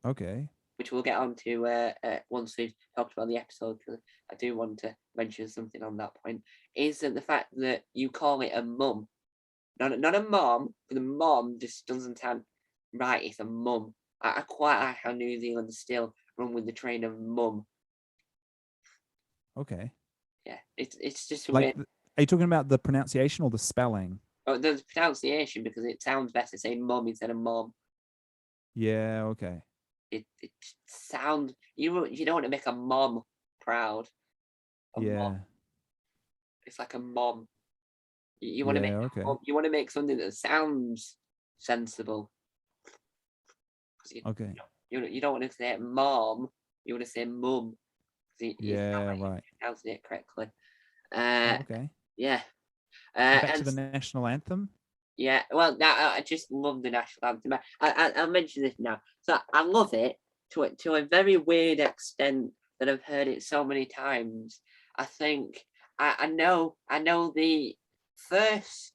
on, okay. which we'll get on to once we've talked about the episode, because I do want to mention something on that point, is that the fact that you call it a mum, not a mom, but the mom just doesn't sound right. It's a mum. I quite like how New Zealand still run with the train of mum. Okay. Yeah, it's just Like, weird. are you talking about the pronunciation or the spelling? Oh, the pronunciation, because it sounds better saying mum instead of mom. Yeah. Okay. It sounds, you don't want to make a mom proud. Yeah. It's like a mom. You want to make Okay. you want to make something that sounds sensible. Okay. You don't want to say mom. You want to say mum. Yeah. Right. Pronouncing it correctly. Okay. Yeah. Back to the national anthem. Yeah, well, I just love the national anthem. I'll mention this now. So I love it to a very weird extent that I've heard it so many times. I think I know the first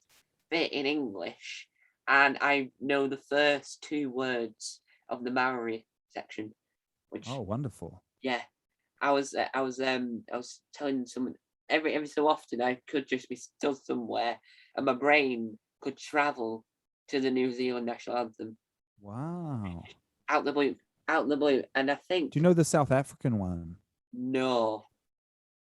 bit in English, and I know the first 2 words of the Maori section. Which Wonderful. yeah, I was telling someone every so often I could just be still somewhere and my brain could travel to the New Zealand national anthem. Wow. Out the blue. And I think, Do you know the South African one? no,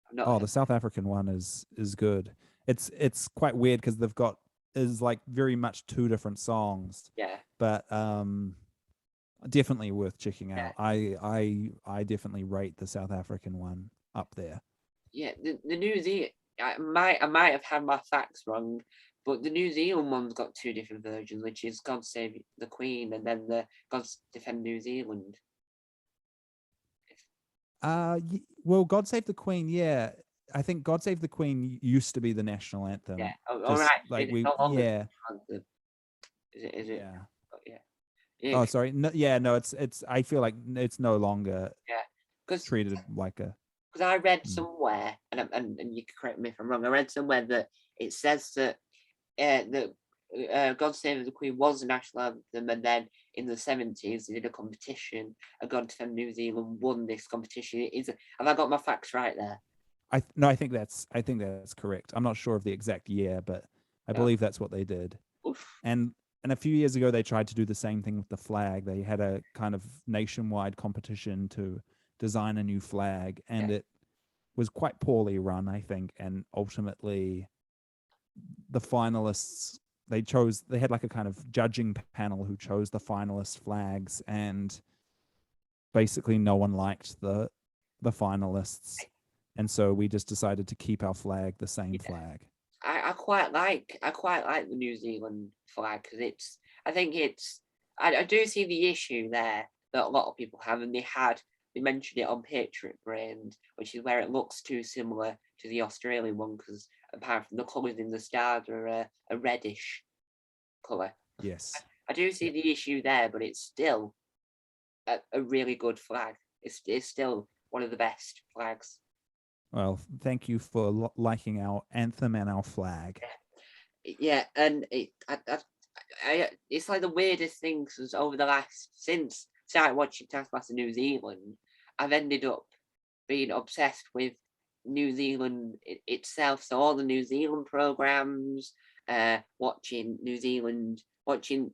I'm not. The South African one is good. it's quite weird because they've got is like very much two different songs, Yeah, but definitely worth checking yeah, out. I definitely rate the South African one up there. yeah. The New Zealand, I might have had my facts wrong, but the New Zealand one's got two different versions, which is God Save the Queen and then the God Defend New Zealand. Well, God Save the Queen, yeah. I think God Save the Queen used to be the national Yeah. anthem. Oh, all Just right. like It's we, no longer yeah, is it? Is it? yeah. Oh, yeah. Yeah. Oh, sorry. No, yeah, no, it's I feel like it's no longer Yeah. Because treated like a I read mm, somewhere, and you can correct me if I'm wrong. I read somewhere that it says that that God Save the Queen was a national anthem, and then in the 70s they did a competition, and God Defend New Zealand won this competition. Have I got my facts right there? no, I think that's correct. I'm not sure of the exact year, but I No. believe that's what they did. Oof. And a few years ago they tried to do the same thing with the flag. They had a kind of nationwide competition to design a new flag, Yeah. and it was quite poorly run, I think, and ultimately the finalists they had like a kind of judging panel who chose the finalist flags, and basically no one liked the finalists, and so we just decided to keep our flag the same Yeah. flag. I quite like the New Zealand flag because I think I do see the issue there that a lot of people have, and they mentioned it on Patriot Brand, which is where it looks too similar to the Australian one because apart from the colours in the stars are a reddish colour. Yes. I do see Yep. the issue there, but it's still a really good flag. It's still one of the best flags. Well, thank you for liking our anthem and our flag. Yeah, and it's like the weirdest thing because over the last since started watching Taskmaster New Zealand, I've ended up being obsessed with New Zealand itself. So all the New Zealand programs, watching New Zealand, watching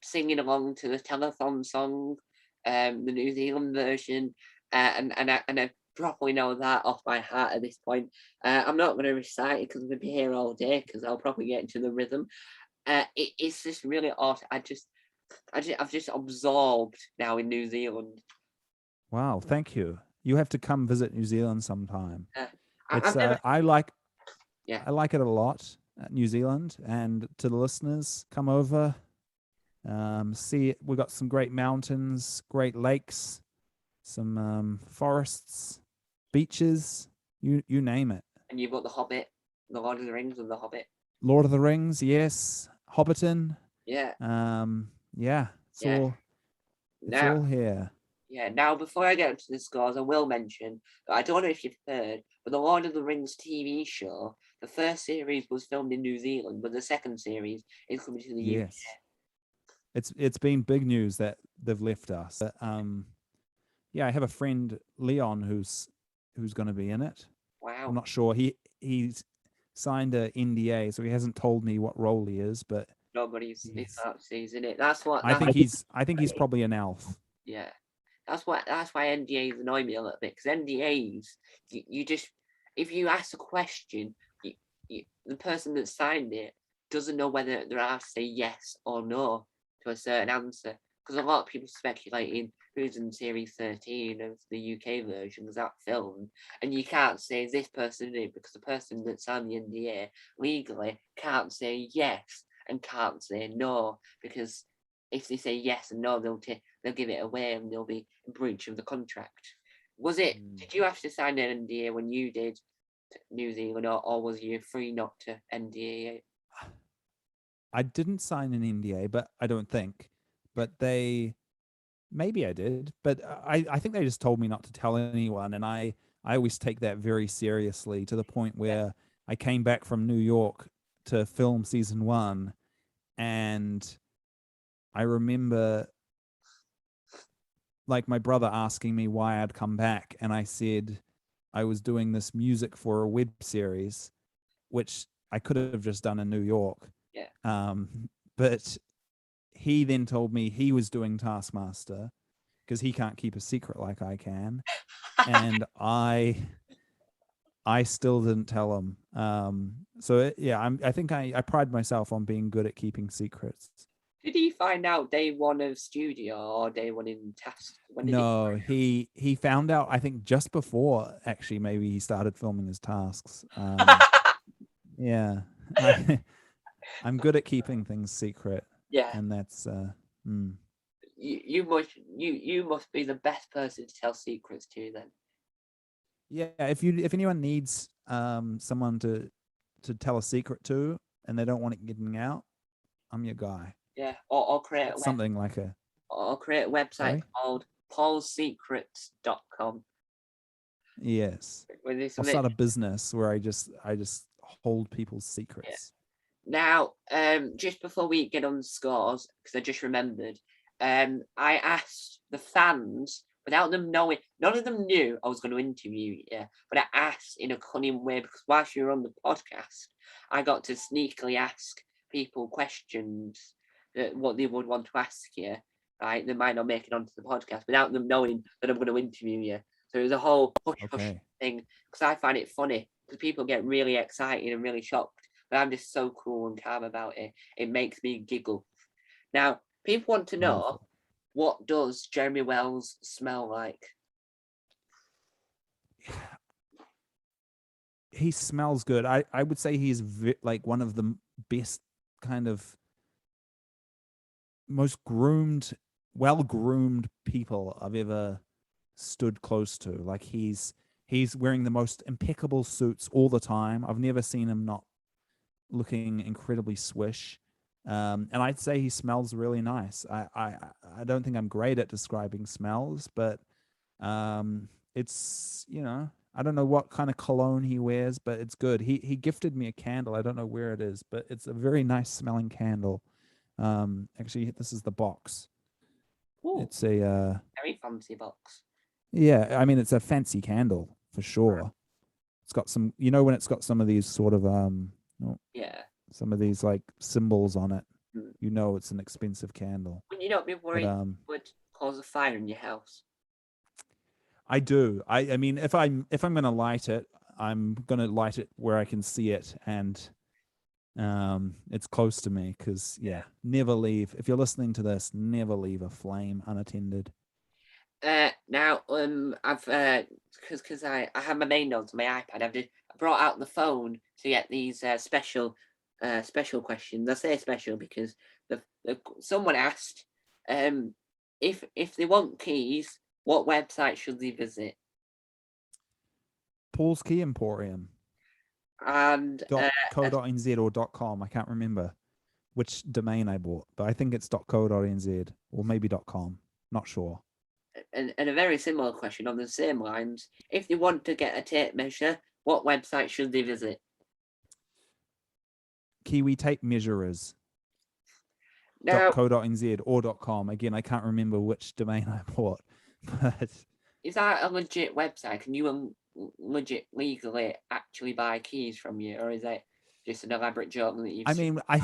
singing along to the telethon song, the New Zealand version, and I properly know that off by heart at this point. I'm not going to recite it because I'm going to be here all day because I'll probably get into the rhythm. It's just really odd. I've just absorbed now in New Zealand. Wow, thank you. You have to come visit New Zealand sometime. Uh, It's I've never, yeah, I like it a lot, New Zealand, and to the listeners, come over. See, we've got some great mountains, great lakes, some forests, beaches, you name it. and you've got the Hobbit, the Lord of the Rings, and the Hobbit. Lord of the Rings, yes. Hobbiton, Yeah, yeah, yeah. it's Now, all here. yeah. Now, before I get into the scores, I will mention that I don't know if you've heard, but the Lord of the Rings TV show, the first series was filmed in New Zealand, but the second series is coming to the UK. Yes, it's been big news that they've left us. Yeah, I have a friend Leon who's going to be in it. I'm Wow, not sure. He's signed a NDA, so he hasn't told me what role he is, but nobody's in he's. that season. It. That's what. I That's think he's probably an elf. yeah. That's why NDAs annoy me a little bit because NDAs you just if you ask a question, the person that signed it doesn't know whether they're asked to say yes or no to a certain answer because a lot of people speculating who's in series 13 of the UK version because that film and you can't say this person did because the person that signed the NDA legally can't say yes and can't say no because if they say yes and no they'll give it away and they'll be in breach of the contract. Mm. Did you have to sign an NDA when you did New Zealand or was you free not to NDA? I didn't sign an NDA, but I don't think. But they maybe I did, but I think they just told me not to tell anyone, and I always take that very seriously to the point Yeah. where I came back from New York to film season 1, and I remember like my brother asking me why I'd come back, and I said I was doing this music for a web series, which I could have just done in New York. Yeah. But he then told me he was doing Taskmaster because he can't keep a secret like I can. And I still didn't tell him. So I think I pride myself on being good at keeping secrets. Did he find out day one of studio or day one in task? When did he No, find he found out I think just before actually maybe he started filming his tasks. out? Yeah, I, I'm good at keeping things secret, Yeah, and that's mm. you must be the best person to tell secrets to then. Yeah. If anyone needs someone to tell a secret to and they don't want it getting out, I'm your guy. Yeah, or create a It's something like a website sorry. called paulsecrets.com. Yes. With this I'll start a business where I just hold people's yeah. secrets. Now, just before we get on scores, because I just remembered, I asked the fans without them knowing. None of them knew I was going to interview you, but I asked in a cunning way because whilst you were on the podcast, I got to sneakily ask people questions that what they would want to ask you. Right, they might not make it onto the podcast without them knowing that I'm going to interview you. So it was a whole hush hush Okay. thing because I find it funny because people get really excited and really shocked, but I'm just so cool and calm about it. It makes me giggle. Now, people want to know, Wonderful. what does Jeremy Wells smell like? He smells good. I would say he's like one of the best kind of most groomed, well groomed people I've ever stood close to. Like he's wearing the most impeccable suits all the time. I've never seen him not looking incredibly swish. And I'd say he smells really nice. I don't think I'm great at describing smells, but it's I don't know what kind of cologne he wears, but it's good. He gifted me a candle. I don't know where it is, but it's a very nice smelling candle. Actually, this is the box. Ooh, It's a very fancy box. yeah. I mean, it's a fancy candle for sure. It's got some, when it's got some of these sort of oh, Yeah. some of these like symbols on it. Mm. It's an expensive candle. Would you not be But worried it would cause a fire in your house? I do. I mean, if I'm gonna light it, I'm gonna light it where I can see it and it's close to me because Yeah. never leave. If you're listening to this, never leave a flame unattended. Now, I've because I have my main notes on my iPad. I brought out the phone to get these special questions. I say special because someone asked, um, if they want keys, what website should they visit? Paul's Key Emporium And .co.nz or .com. I can't remember which domain I bought, but I think it's .co.nz or maybe .com. Not sure. and a very similar question on the same lines. If they want to get a tape measure, what website should they visit? Kiwi Tape Measurers Now, .co.nz or .com. Again, I can't remember which domain I bought, but is that a legit website? Can you legit legally actually buy keys from you, or is it just an elaborate joke that you've I seen? mean, I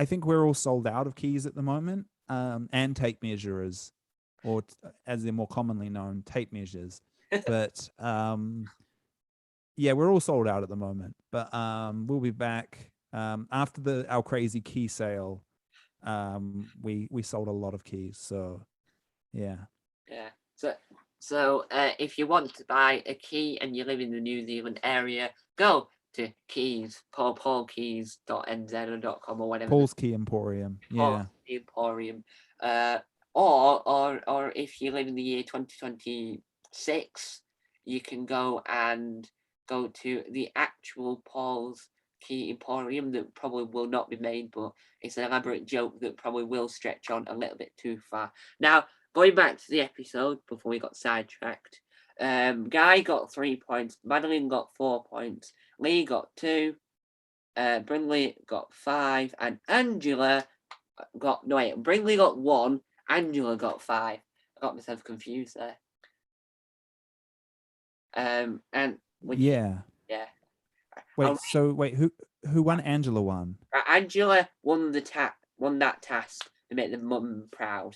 think we're all sold out of keys at the moment, and tape measurers, or as they're more commonly known, tape measures. But yeah, we're all sold out at the moment. But we'll be back after our crazy key sale. We sold a lot of keys, so yeah. Yeah. If you want to buy a key and you live in the New Zealand area, go to keys, paulkeys.nz or .com or whatever. Paul's Key Emporium. Paul's Yeah. Key Emporium. Or if you live in the year 2026, you can go to the actual Paul's Key Emporium that probably will not be made, but it's an elaborate joke that probably will stretch on a little bit too far. Now, going back to the episode before we got sidetracked, Guy got 3 points, Madeline got 4 points, Lee got 2, Brinley got 5, and Angela got no wait. Brinley got 1, Angela got 5. I got myself confused there. And Yeah. yeah. Wait. So wait, who won? Angela won. Angela won that task to make the mum proud.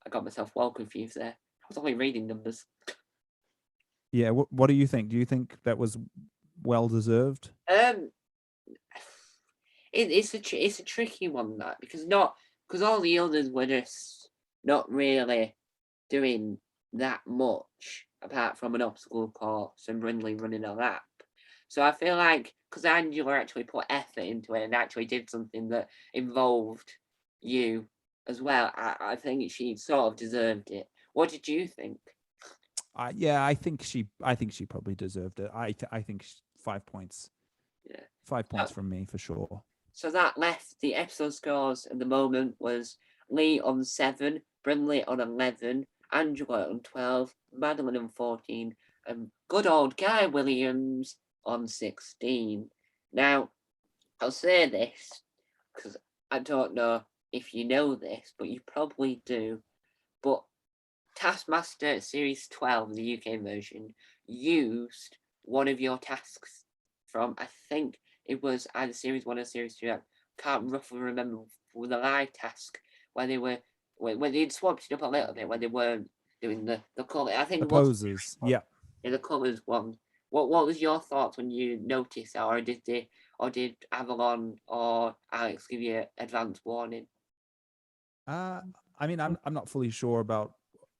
I got myself well confused there. I was only reading numbers. Yeah, what do you think? Do you think that was well deserved? Um, it's a tricky one, that, because all the others were just not really doing that much apart from an obstacle course and Brindley running a lap. So I feel like because Angela actually put effort into it and actually did something that involved you as well, I think she sort of deserved it. What did you think? Yeah, I think she probably deserved it. I think 5 points, Yeah. 5 points from me for sure. So that left the episode scores at the moment was Lee on 7, Brindley on 11, Angela on 12, Madeline on 14, and good old Guy Williams on 16. Now, I'll say this because I don't know if you know this, but you probably do. But Taskmaster Series 12, the UK version, used one of your tasks from, I think it was either Series 1 or Series 2. I can't roughly remember, with the live task where they were, when they'd swapped it up a little bit, when they weren't doing the colour. I think The it was poses, yeah. the colours one. What was your thoughts when you noticed that, or did Avalon or Alex give you advance warning? Uh, I mean, I'm not fully sure about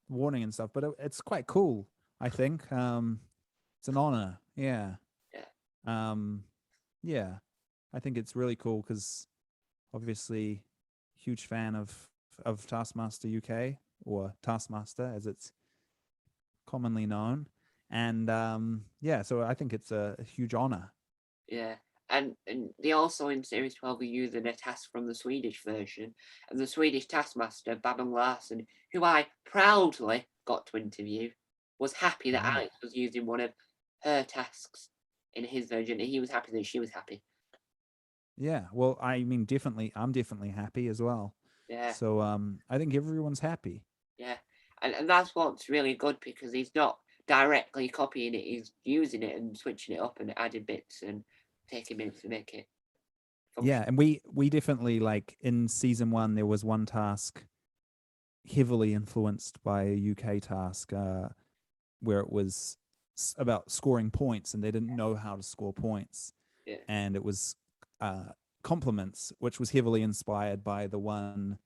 warning and stuff, but it's quite cool. I think it's an honor. Yeah. Yeah, Um, yeah. I think it's really cool because obviously, huge fan of Taskmaster UK, or Taskmaster as it's commonly known, and yeah, so I think it's a huge honor. yeah. And they also in Series 12 were using a task from the Swedish version, and the Swedish Taskmaster, Babben Larsson, who I proudly got to interview, was happy that Wow. Alex was using one of her tasks in his version, and he was happy that she was happy. Yeah. Well, I mean, definitely, I'm definitely happy as well. Yeah, So I think everyone's happy. yeah. And that's what's really good because he's not directly copying it, he's using it and switching it up and adding bits and taking bits to make it Yeah, function. and we definitely, like, in season one there was one task heavily influenced by a UK task, where it was about scoring points, and they didn't know how to score points, Yeah, and it was uh, compliments, which was heavily inspired by the one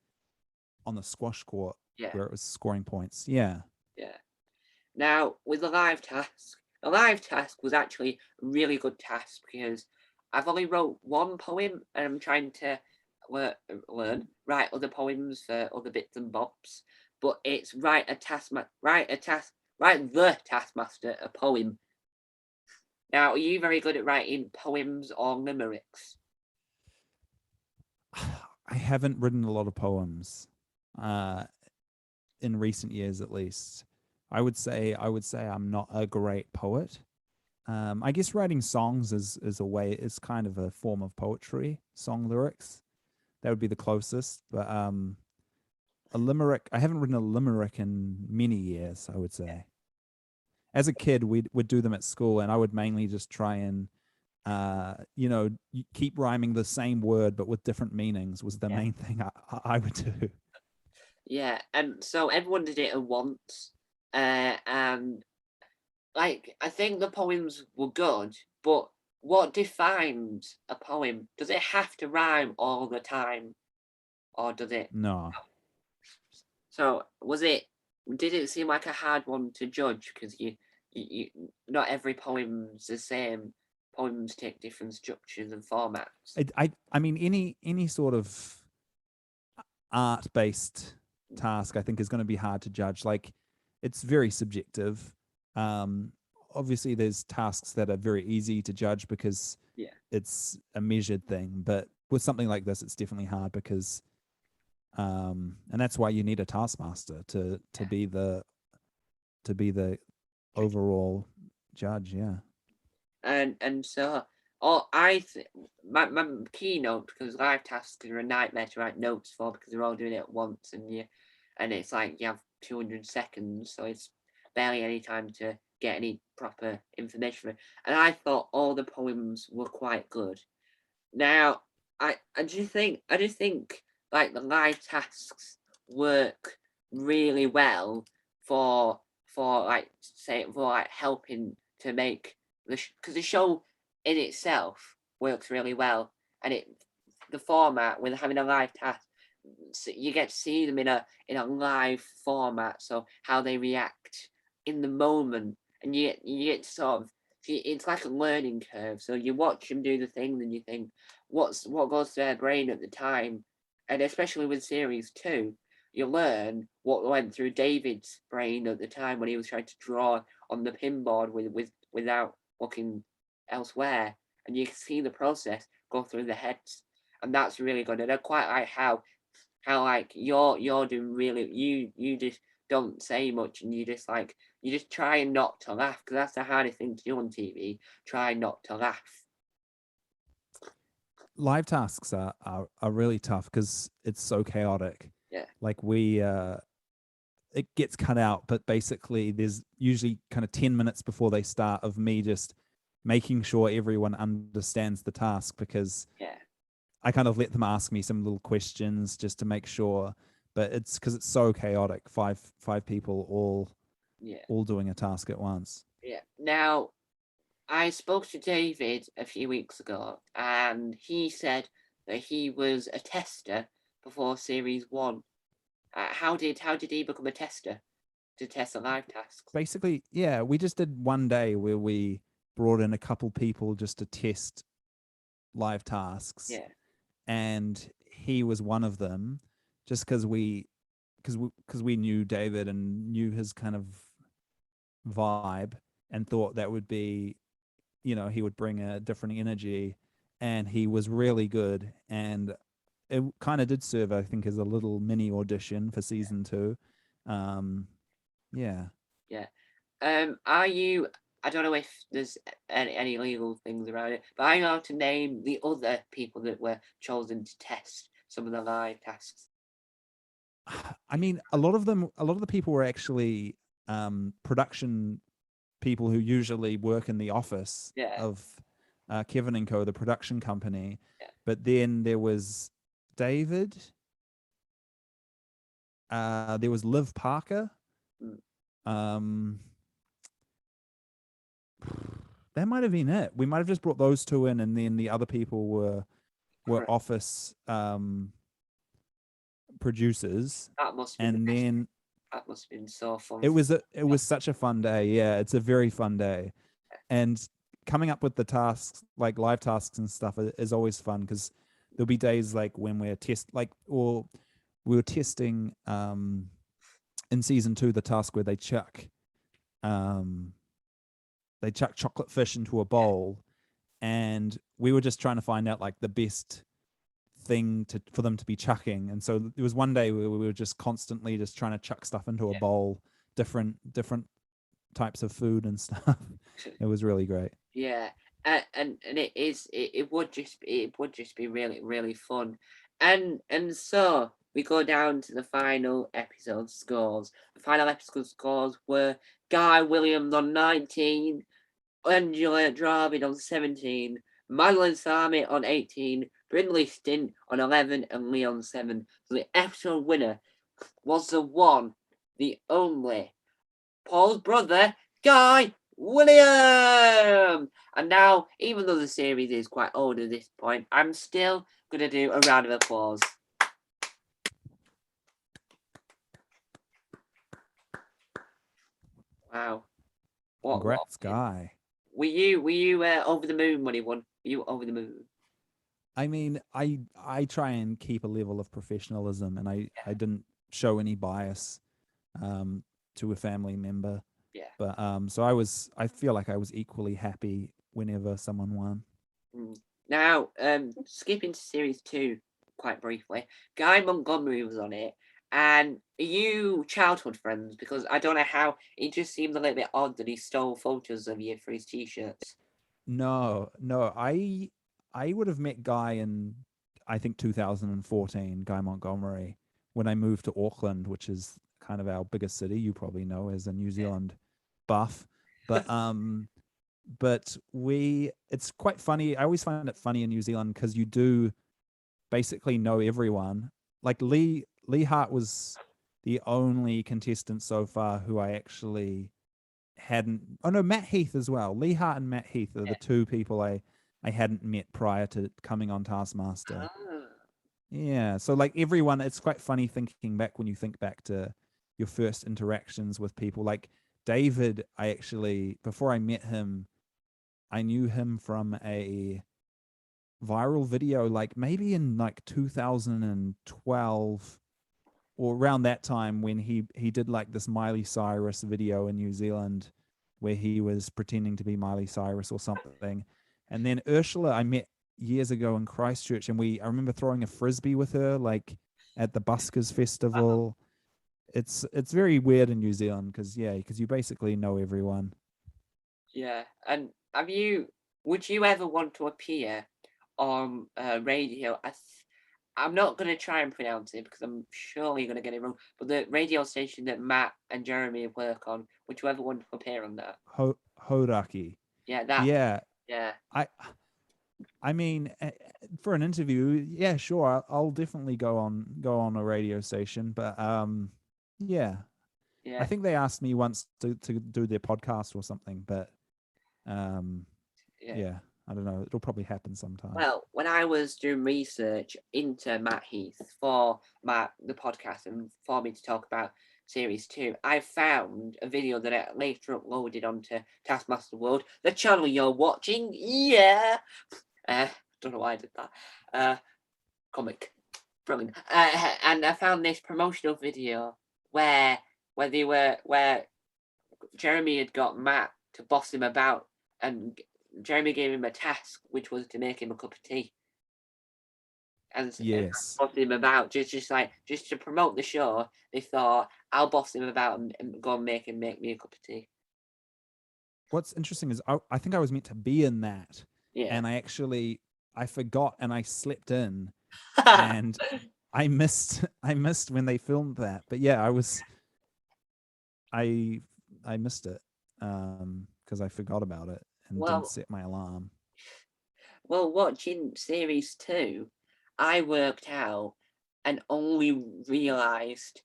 on the squash court yeah, where it was scoring points. Yeah. yeah. Now, with the live task was actually a really good task because I've only wrote one poem and I'm trying to write other poems for other bits and bobs. But it's write the Taskmaster a poem. Now, are you very good at writing poems or limericks? I haven't written a lot of poems, uh, in recent years, at least. I would say I'm not a great poet. I guess writing songs is a way. It's kind of a form of poetry. Song lyrics, that would be the closest. But a limerick, I haven't written a limerick in many years, I would say. As a kid, we'd do them at school, and I would mainly just try and keep rhyming the same word but with different meanings was the Yeah, main thing I would do. yeah. And so everyone did it at once, and like I think the poems were good, but what defines a poem? Does it have to rhyme all the time, or does it? No, So was it? Did it seem like a hard one to judge? Because not every poem's the same. Poems take different structures and formats. I mean, any sort of art based task, I think, is going to be hard to judge. Like, it's very subjective. Um, Obviously, there's tasks that are very easy to judge because Yeah, it's a measured thing, but with something like this, it's definitely hard because, and that's why you need a taskmaster to yeah. be the overall judge. Yeah. And so, oh, my keynote, because live tasks are a nightmare to write notes for because they're all doing it at once, and it's like you have 200 seconds, so it's barely any time to get any proper information from it. And I thought all the poems were quite good. Now, I just think like the live tasks work really well for for helping to make because the show in itself works really well, and the format with having a live task, so you get to see them in a live format, so how they react in the moment, and you get to sort of it's like a learning curve. So you watch them do the thing, then you think, what goes to their brain at the time, and especially with series 2, you learn what went through David's brain at the time when he was trying to draw on the pinboard without looking elsewhere, and you can see the process go through the heads, and that's really good. And I quite like how like you're doing really you just don't say much, and you just try not to laugh, because that's the hardest thing to do on TV. Try not to laugh. Live tasks are really tough because it's so chaotic. Yeah. Like it gets cut out, but basically there's usually kind of 10 minutes before they start of me just making sure everyone understands the task, because Yeah. I kind of let them ask me some little questions just to make sure, but it's because it's so chaotic. Five people all doing a task at once. Yeah. Now, I spoke to David a few weeks ago, and he said that he was a tester before series 1. How did he become a tester to test the live tasks? Basically, yeah, we just did one day where we brought in a couple people just to test live tasks. Yeah. And he was one of them, just because we knew David and knew his kind of vibe, and thought that would be, he would bring a different energy, and he was really good, and it kind of did serve, I think, as a little mini audition for season 2. Yeah. Are you? I don't know if there's any legal things around it, but are you allowed to name the other people that were chosen to test some of the live tasks? I mean, a lot of the people were actually production people who usually work in the office of Kevin and Co, the production company. Yeah. But then there was David. There was Liv Parker. That might have been it. We might have just brought those two in, and then the other people were office producers. That must have been that must have been so fun. It was such a fun day. Yeah, it's a very fun day. And coming up with the tasks, like live tasks and stuff, is always fun, because there'll be days like when we were testing in season 2 the task where they chuck chocolate fish into a bowl, and we were just trying to find out like the best thing for them to be chucking. And so there was one day where we were just constantly just trying to chuck stuff into a bowl, different types of food and stuff. It was really great. Yeah, and it would just be really, really fun. And so we go down to the final episode scores. The final episode scores were Guy Williams on 19, Angela Dravid on 17, Madeline Sami on 18, Brindley Stint on 11, and Lee on 7. So the episode winner was the one, the only, Paul's brother, Guy Williams. And now, even though the series is quite old at this point, I'm still going to do a round of applause. Wow. Congrats, Guy. Were you over the moon when he won? Were you over the moon? I mean, I try and keep a level of professionalism, and I didn't show any bias to a family member. Yeah. But so I feel like I was equally happy whenever someone won. Now, skipping to series 2 quite briefly, Guy Montgomery was on it. And are you childhood friends? Because I don't know how, it just seemed a little bit odd that he stole photos of you for his t-shirts. No, I would have met Guy in, I think, 2014, Guy Montgomery, when I moved to Auckland, which is kind of our biggest city. You probably know as a New Zealand buff. But but it's quite funny. I always find it funny in New Zealand because you do basically know everyone. Like Lee Hart was the only contestant so far who I actually hadn't. Oh no, Matt Heath as well. Lee Hart and Matt Heath are the two people I hadn't met prior to coming on Taskmaster. Ah, Yeah, so like everyone, it's quite funny thinking back when you think back to your first interactions with people. Like David, I actually before I met him, I knew him from a viral video, like maybe in like 2012 or around that time when he did like this Miley Cyrus video in New Zealand where he was pretending to be Miley Cyrus or something. And then Ursula I met years ago in Christchurch, and I remember throwing a frisbee with her like at the Buskers wow. festival. It's very weird in New Zealand because you basically know everyone. Yeah. And would you ever want to appear on radio? I'm not going to try and pronounce it because I'm surely going to get it wrong. But the radio station that Matt and Jeremy work on, would you ever want to appear on that? Horaki. Yeah, that. Yeah, Yeah, I I mean, for an interview, yeah, sure, I'll definitely go on a radio station. But yeah, I yeah, think they asked me once to do their podcast or something. But um, yeah. yeah, I don't know. It'll probably happen sometime. Well, when I was doing research into Matt Heath for the podcast and for me to talk about series 2, I found a video that I later uploaded onto Taskmaster World, the channel you're watching. Yeah. Don't know why I did that. Comic. Brilliant. And I found this promotional video where where Jeremy had got Matt to boss him about, and Jeremy gave him a task, which was to make him a cup of tea, and Yes. bossed him about just to promote the show. They thought, I'll boss him about and go and make me a cup of tea. What's interesting is I think I was meant to be in that, Yeah. and I forgot and I slept in, and I missed when they filmed that. But yeah, I I missed it because I forgot about it and didn't well, set my alarm. watching series 2, I worked out and only realised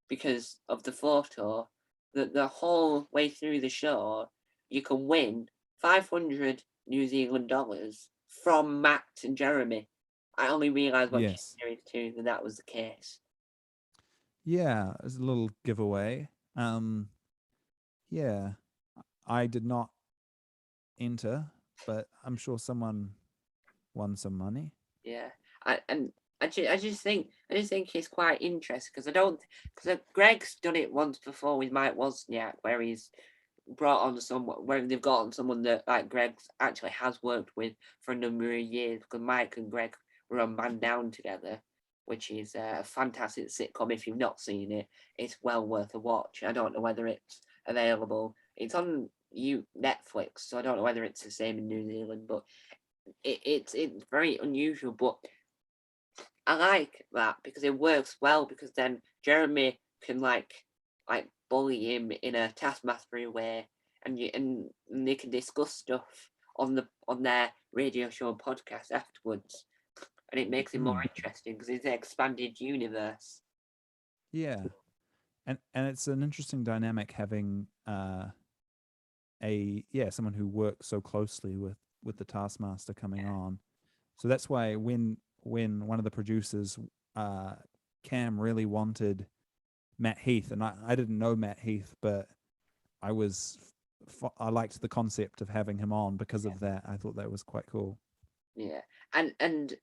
because of the photo that the whole way through the show you can win 500 New Zealand dollars from Matt and Jeremy. I only realised watching Yes. series 2 that that was the case. Yeah, it's a little giveaway. Yeah, I did not enter, but I'm sure someone won some money. Yeah, and I just think it's quite interesting because I don't because Greg's done it once before with Mike Wozniak where he's brought on someone where they've got on someone that like Greg actually has worked with for a number of years because Mike and Greg were on Man Down together, which is a fantastic sitcom. If you've not seen it, it's well worth a watch. I don't know whether it's available. It's on Netflix, so I don't know whether it's the same in New Zealand, but it's very unusual. But I like that because it works well because then Jeremy can like bully him in a taskmastery way, and they can discuss stuff on their radio show and podcast afterwards, and it makes it more Mm, interesting because it's an expanded universe. yeah, and it's an interesting dynamic having someone who works so closely with the taskmaster coming on. So that's why when one of the producers, uh, Cam, really wanted Matt Heath, and I didn't know Matt Heath, but I was I liked the concept of having him on because Yeah, of that. I thought that was quite cool. yeah, and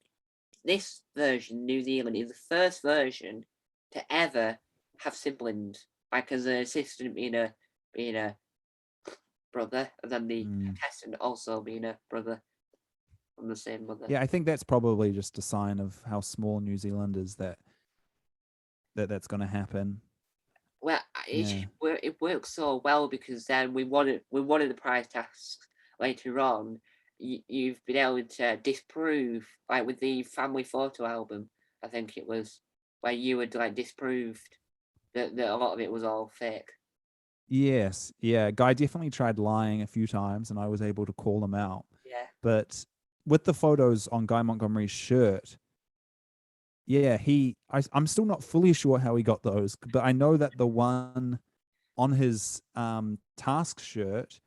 this version, New Zealand, is the first version to ever have siblings, like as an assistant being a brother, and then the Mm. contestant also being a brother from the same mother. Yeah, I think that's probably just a sign of how small New Zealand is that's going to happen. Well, Yeah. it works so well because then we wanted the prize tasks later on. You've been able to disprove, like with the family photo album, I think it was, where you had like disproved that a lot of it was all fake. Yes. Yeah. Guy definitely tried lying a few times, and I was able to call him out. Yeah, But with the photos on Guy Montgomery's shirt, yeah, I'm still not fully sure how he got those, but I know that the one on his task shirt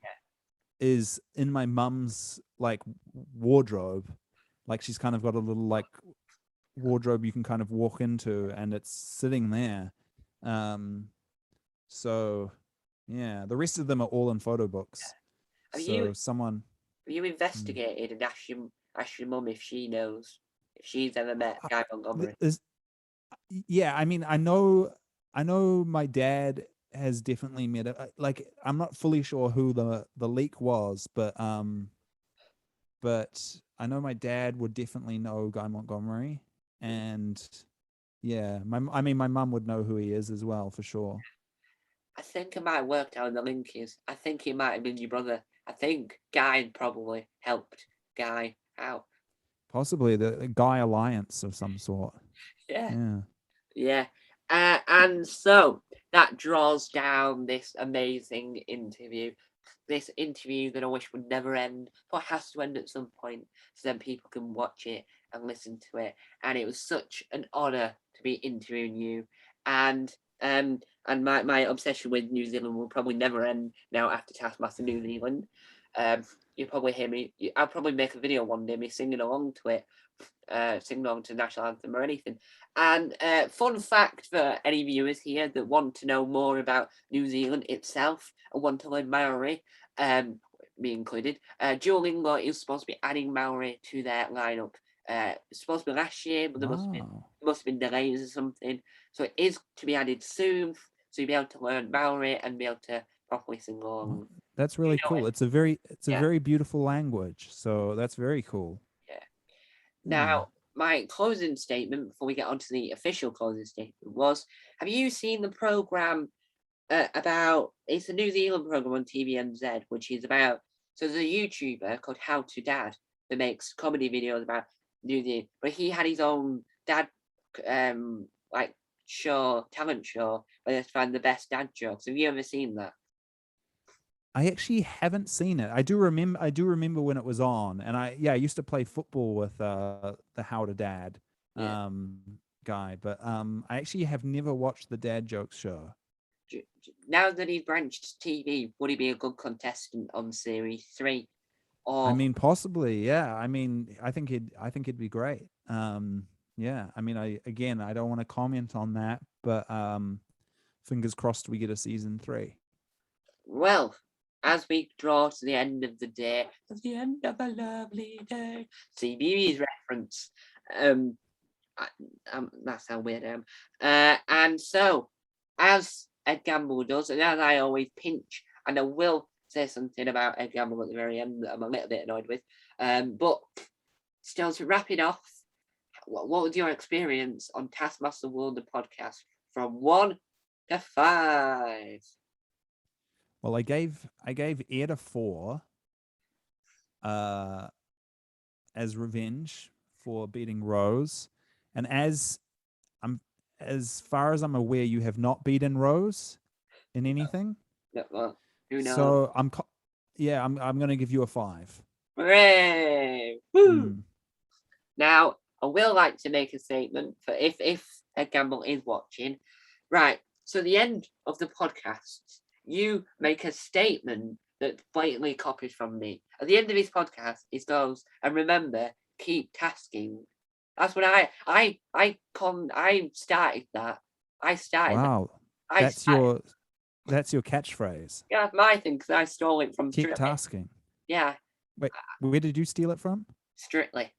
is in my mum's like wardrobe. Like she's kind of got a little like wardrobe you can kind of walk into, and it's sitting there. Um, so yeah, the rest of them are all in photo books. Have you So someone, have you hmm. investigated and asked your mum if she knows if she's ever met Guy Montgomery? Is yeah, I mean, I know my dad has definitely met it. Like, I'm not fully sure who the leak was, but I know my dad would definitely know Guy Montgomery, and yeah, I mean, my mum would know who he is as well for sure. I think I might have worked out the link is. I think he might have been your brother. I think Guy probably helped Guy out. Possibly the Guy Alliance of some sort. Yeah. Yeah. Yeah. And so that draws down this amazing interview. This interview that I wish would never end, but has to end at some point so then people can watch it and listen to it. And it was such an honor to be interviewing you. And my obsession with New Zealand will probably never end now after Taskmaster New Zealand. You'll probably hear me. I'll probably make a video one day me singing along to it, singing along to the national anthem or anything. And fun fact for any viewers here that want to know more about New Zealand itself and want to learn Maori, me included, Duolingo is supposed to be adding Maori to their lineup. It's supposed to be last year, but there Wow. must have been delays or something. So it is to be added soon. So you'll be able to learn Maori and be able to properly sing Well, along. that's You really know cool. it. It's a Yeah, very beautiful language. So that's very cool. yeah. Yeah. Now, my closing statement before we get on to the official closing statement was: have you seen the program about? It's a New Zealand program on TVNZ, which is about. So there's a YouTuber called How to Dad that makes comedy videos about New Zealand, but he had his own dad, like talent show, where they find the best dad jokes. Have you ever seen that? I actually haven't seen it. I do remember when it was on, and I used to play football with the How to Dad Yeah. guy, but I actually have never watched the Dad Jokes show. Now that he's branched to TV, would he be a good contestant on series 3? I Or mean, possibly, yeah. I mean, I think it'd be great. Yeah. I mean, I don't want to comment on that, but fingers crossed we get a season 3. well, as we draw to the end of the day, at the end of a lovely day, CBeebies reference. Um, I, that's how weird I am. And so, as Ed Gamble does, and as I always pinch, and I will say something about Ed Gamble at the very end that I'm a little bit annoyed with. But still, to wrap it off, what was your experience on Taskmaster World, the podcast, from 1 to 5? Well, I gave Ed a 4 uh as revenge for beating Rose, and I'm as far as I'm aware, you have not beaten Rose in anything. Well, who knows? So yeah, I'm gonna give you a 5. Hooray! Woo! Mm. Now, I will like to make a statement for if Ed Gamble is watching. Right, so the end of the podcast, you make a statement that blatantly copies from me. At the end of his podcast, it goes, and remember, keep tasking. That's what I started that. I started that. Wow, I that's started. your that's your catchphrase. Yeah, that's my thing because I stole it from Keep Strictly. tasking. Yeah, Wait, where did you steal it from? Strictly.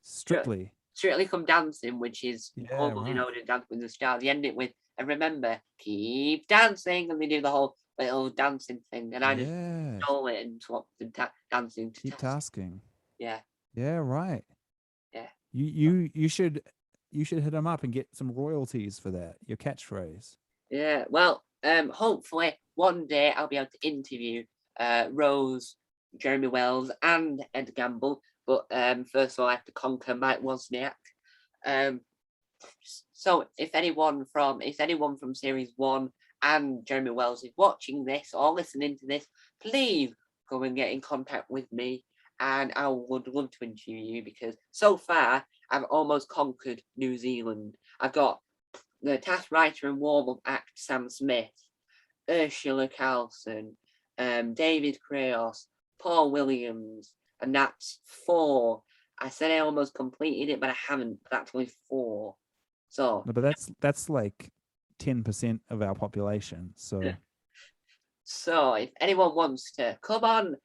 Strictly. Strictly. Strictly Come Dancing, which is Yeah, globally right. known as Dance with the Stars. They end it with, and remember, keep dancing, and they do the whole little dancing thing, and I just Yes. stole it and swapped the dancing to Keep task. tasking. Yeah, Yeah, right. yeah, You should hit him up and get some royalties for that. Your catchphrase. yeah. Well, hopefully one day I'll be able to interview Rose, Jeremy Wells, and Ed Gamble. But first of all, I have to conquer Mike Wozniak. Um, So if anyone from series 1 and Jeremy Wells is watching this or listening to this, please go and get in contact with me and I would love to interview you because so far I've almost conquered New Zealand. I've got the task writer and warm-up act Sam Smith, Ursula Carlson, David Creos, Paul Williams, and that's 4. I said I almost completed it, but I haven't. That's only 4. So, No, but that's like 10% of our population. So so if anyone wants to come on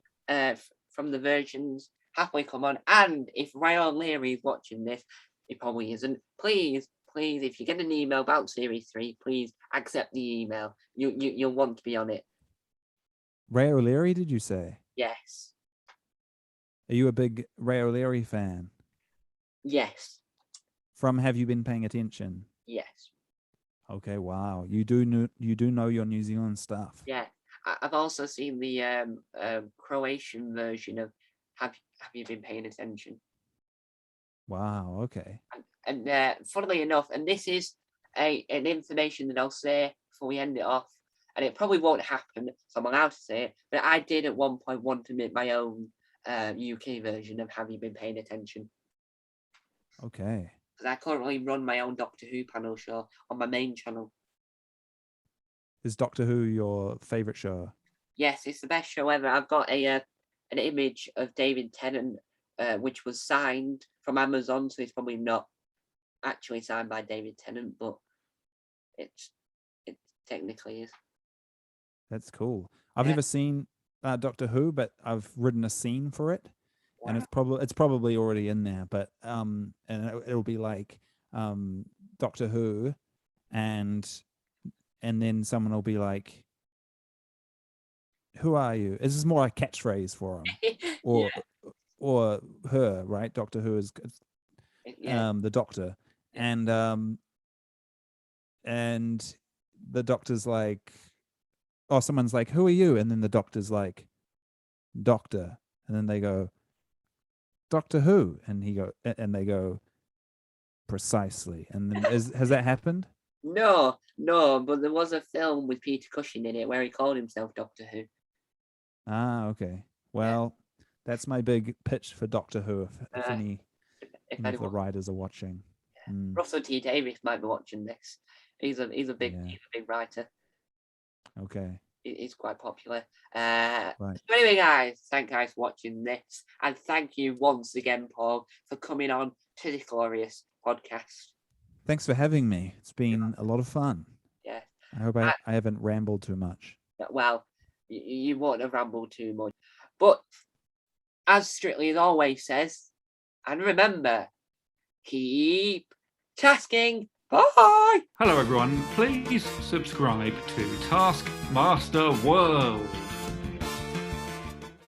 from the versions, halfway come on, and if Ryan Leary is watching this, he probably isn't. Please, if you get an email about Series 3, please accept the email. You'll want to be on it. Ray O'Leary, did you say? Yes. Are you a big Ray O'Leary fan? Yes. From Have You Been Paying Attention? Yes. Okay, wow. You do know your New Zealand stuff. Yeah. I've also seen the Croatian version of Have You Been Paying Attention? Wow, okay. And funnily enough, and this is an information that I'll say before we end it off, and it probably won't happen, so I'm allowed to say it, but I did at one point want to make my own UK version of Have You Been Paying Attention? Okay. Because I currently run my own Doctor Who panel show on my main channel. Is Doctor Who your favorite show? Yes, it's the best show ever. I've got an image of David Tennant, which was signed from Amazon, so it's probably not actually signed by David Tennant, but it technically is. That's cool. I've never seen Doctor Who, but I've written a scene for it, and it's probably already in there. But and it'll be like Doctor Who, and then someone will be like, "Who are you?" This is more like a catchphrase for him, or her, right? Doctor Who is the Doctor, and the Doctor's like, oh, someone's like, "Who are you?" And then the Doctor's like, "Doctor," and then they go, "Doctor Who?" And they go, "Precisely." And then has that happened? No, but there was a film with Peter Cushing in it where he called himself Doctor Who. Ah, okay. Well, that's my big pitch for Doctor Who. If any of the writers are watching, Russell T Davies might be watching this. He's a big writer. Okay. He's quite popular. Right. So anyway, guys, thank you guys for watching this, and thank you once again, Paul, for coming on to this glorious podcast. Thanks for having me. It's been a lot of fun. Yeah. I hope I haven't rambled too much. Well, you won't have rambled too much. But as Strictly as always says, and remember, keep tasking. Bye! Hello everyone, please subscribe to Taskmaster World.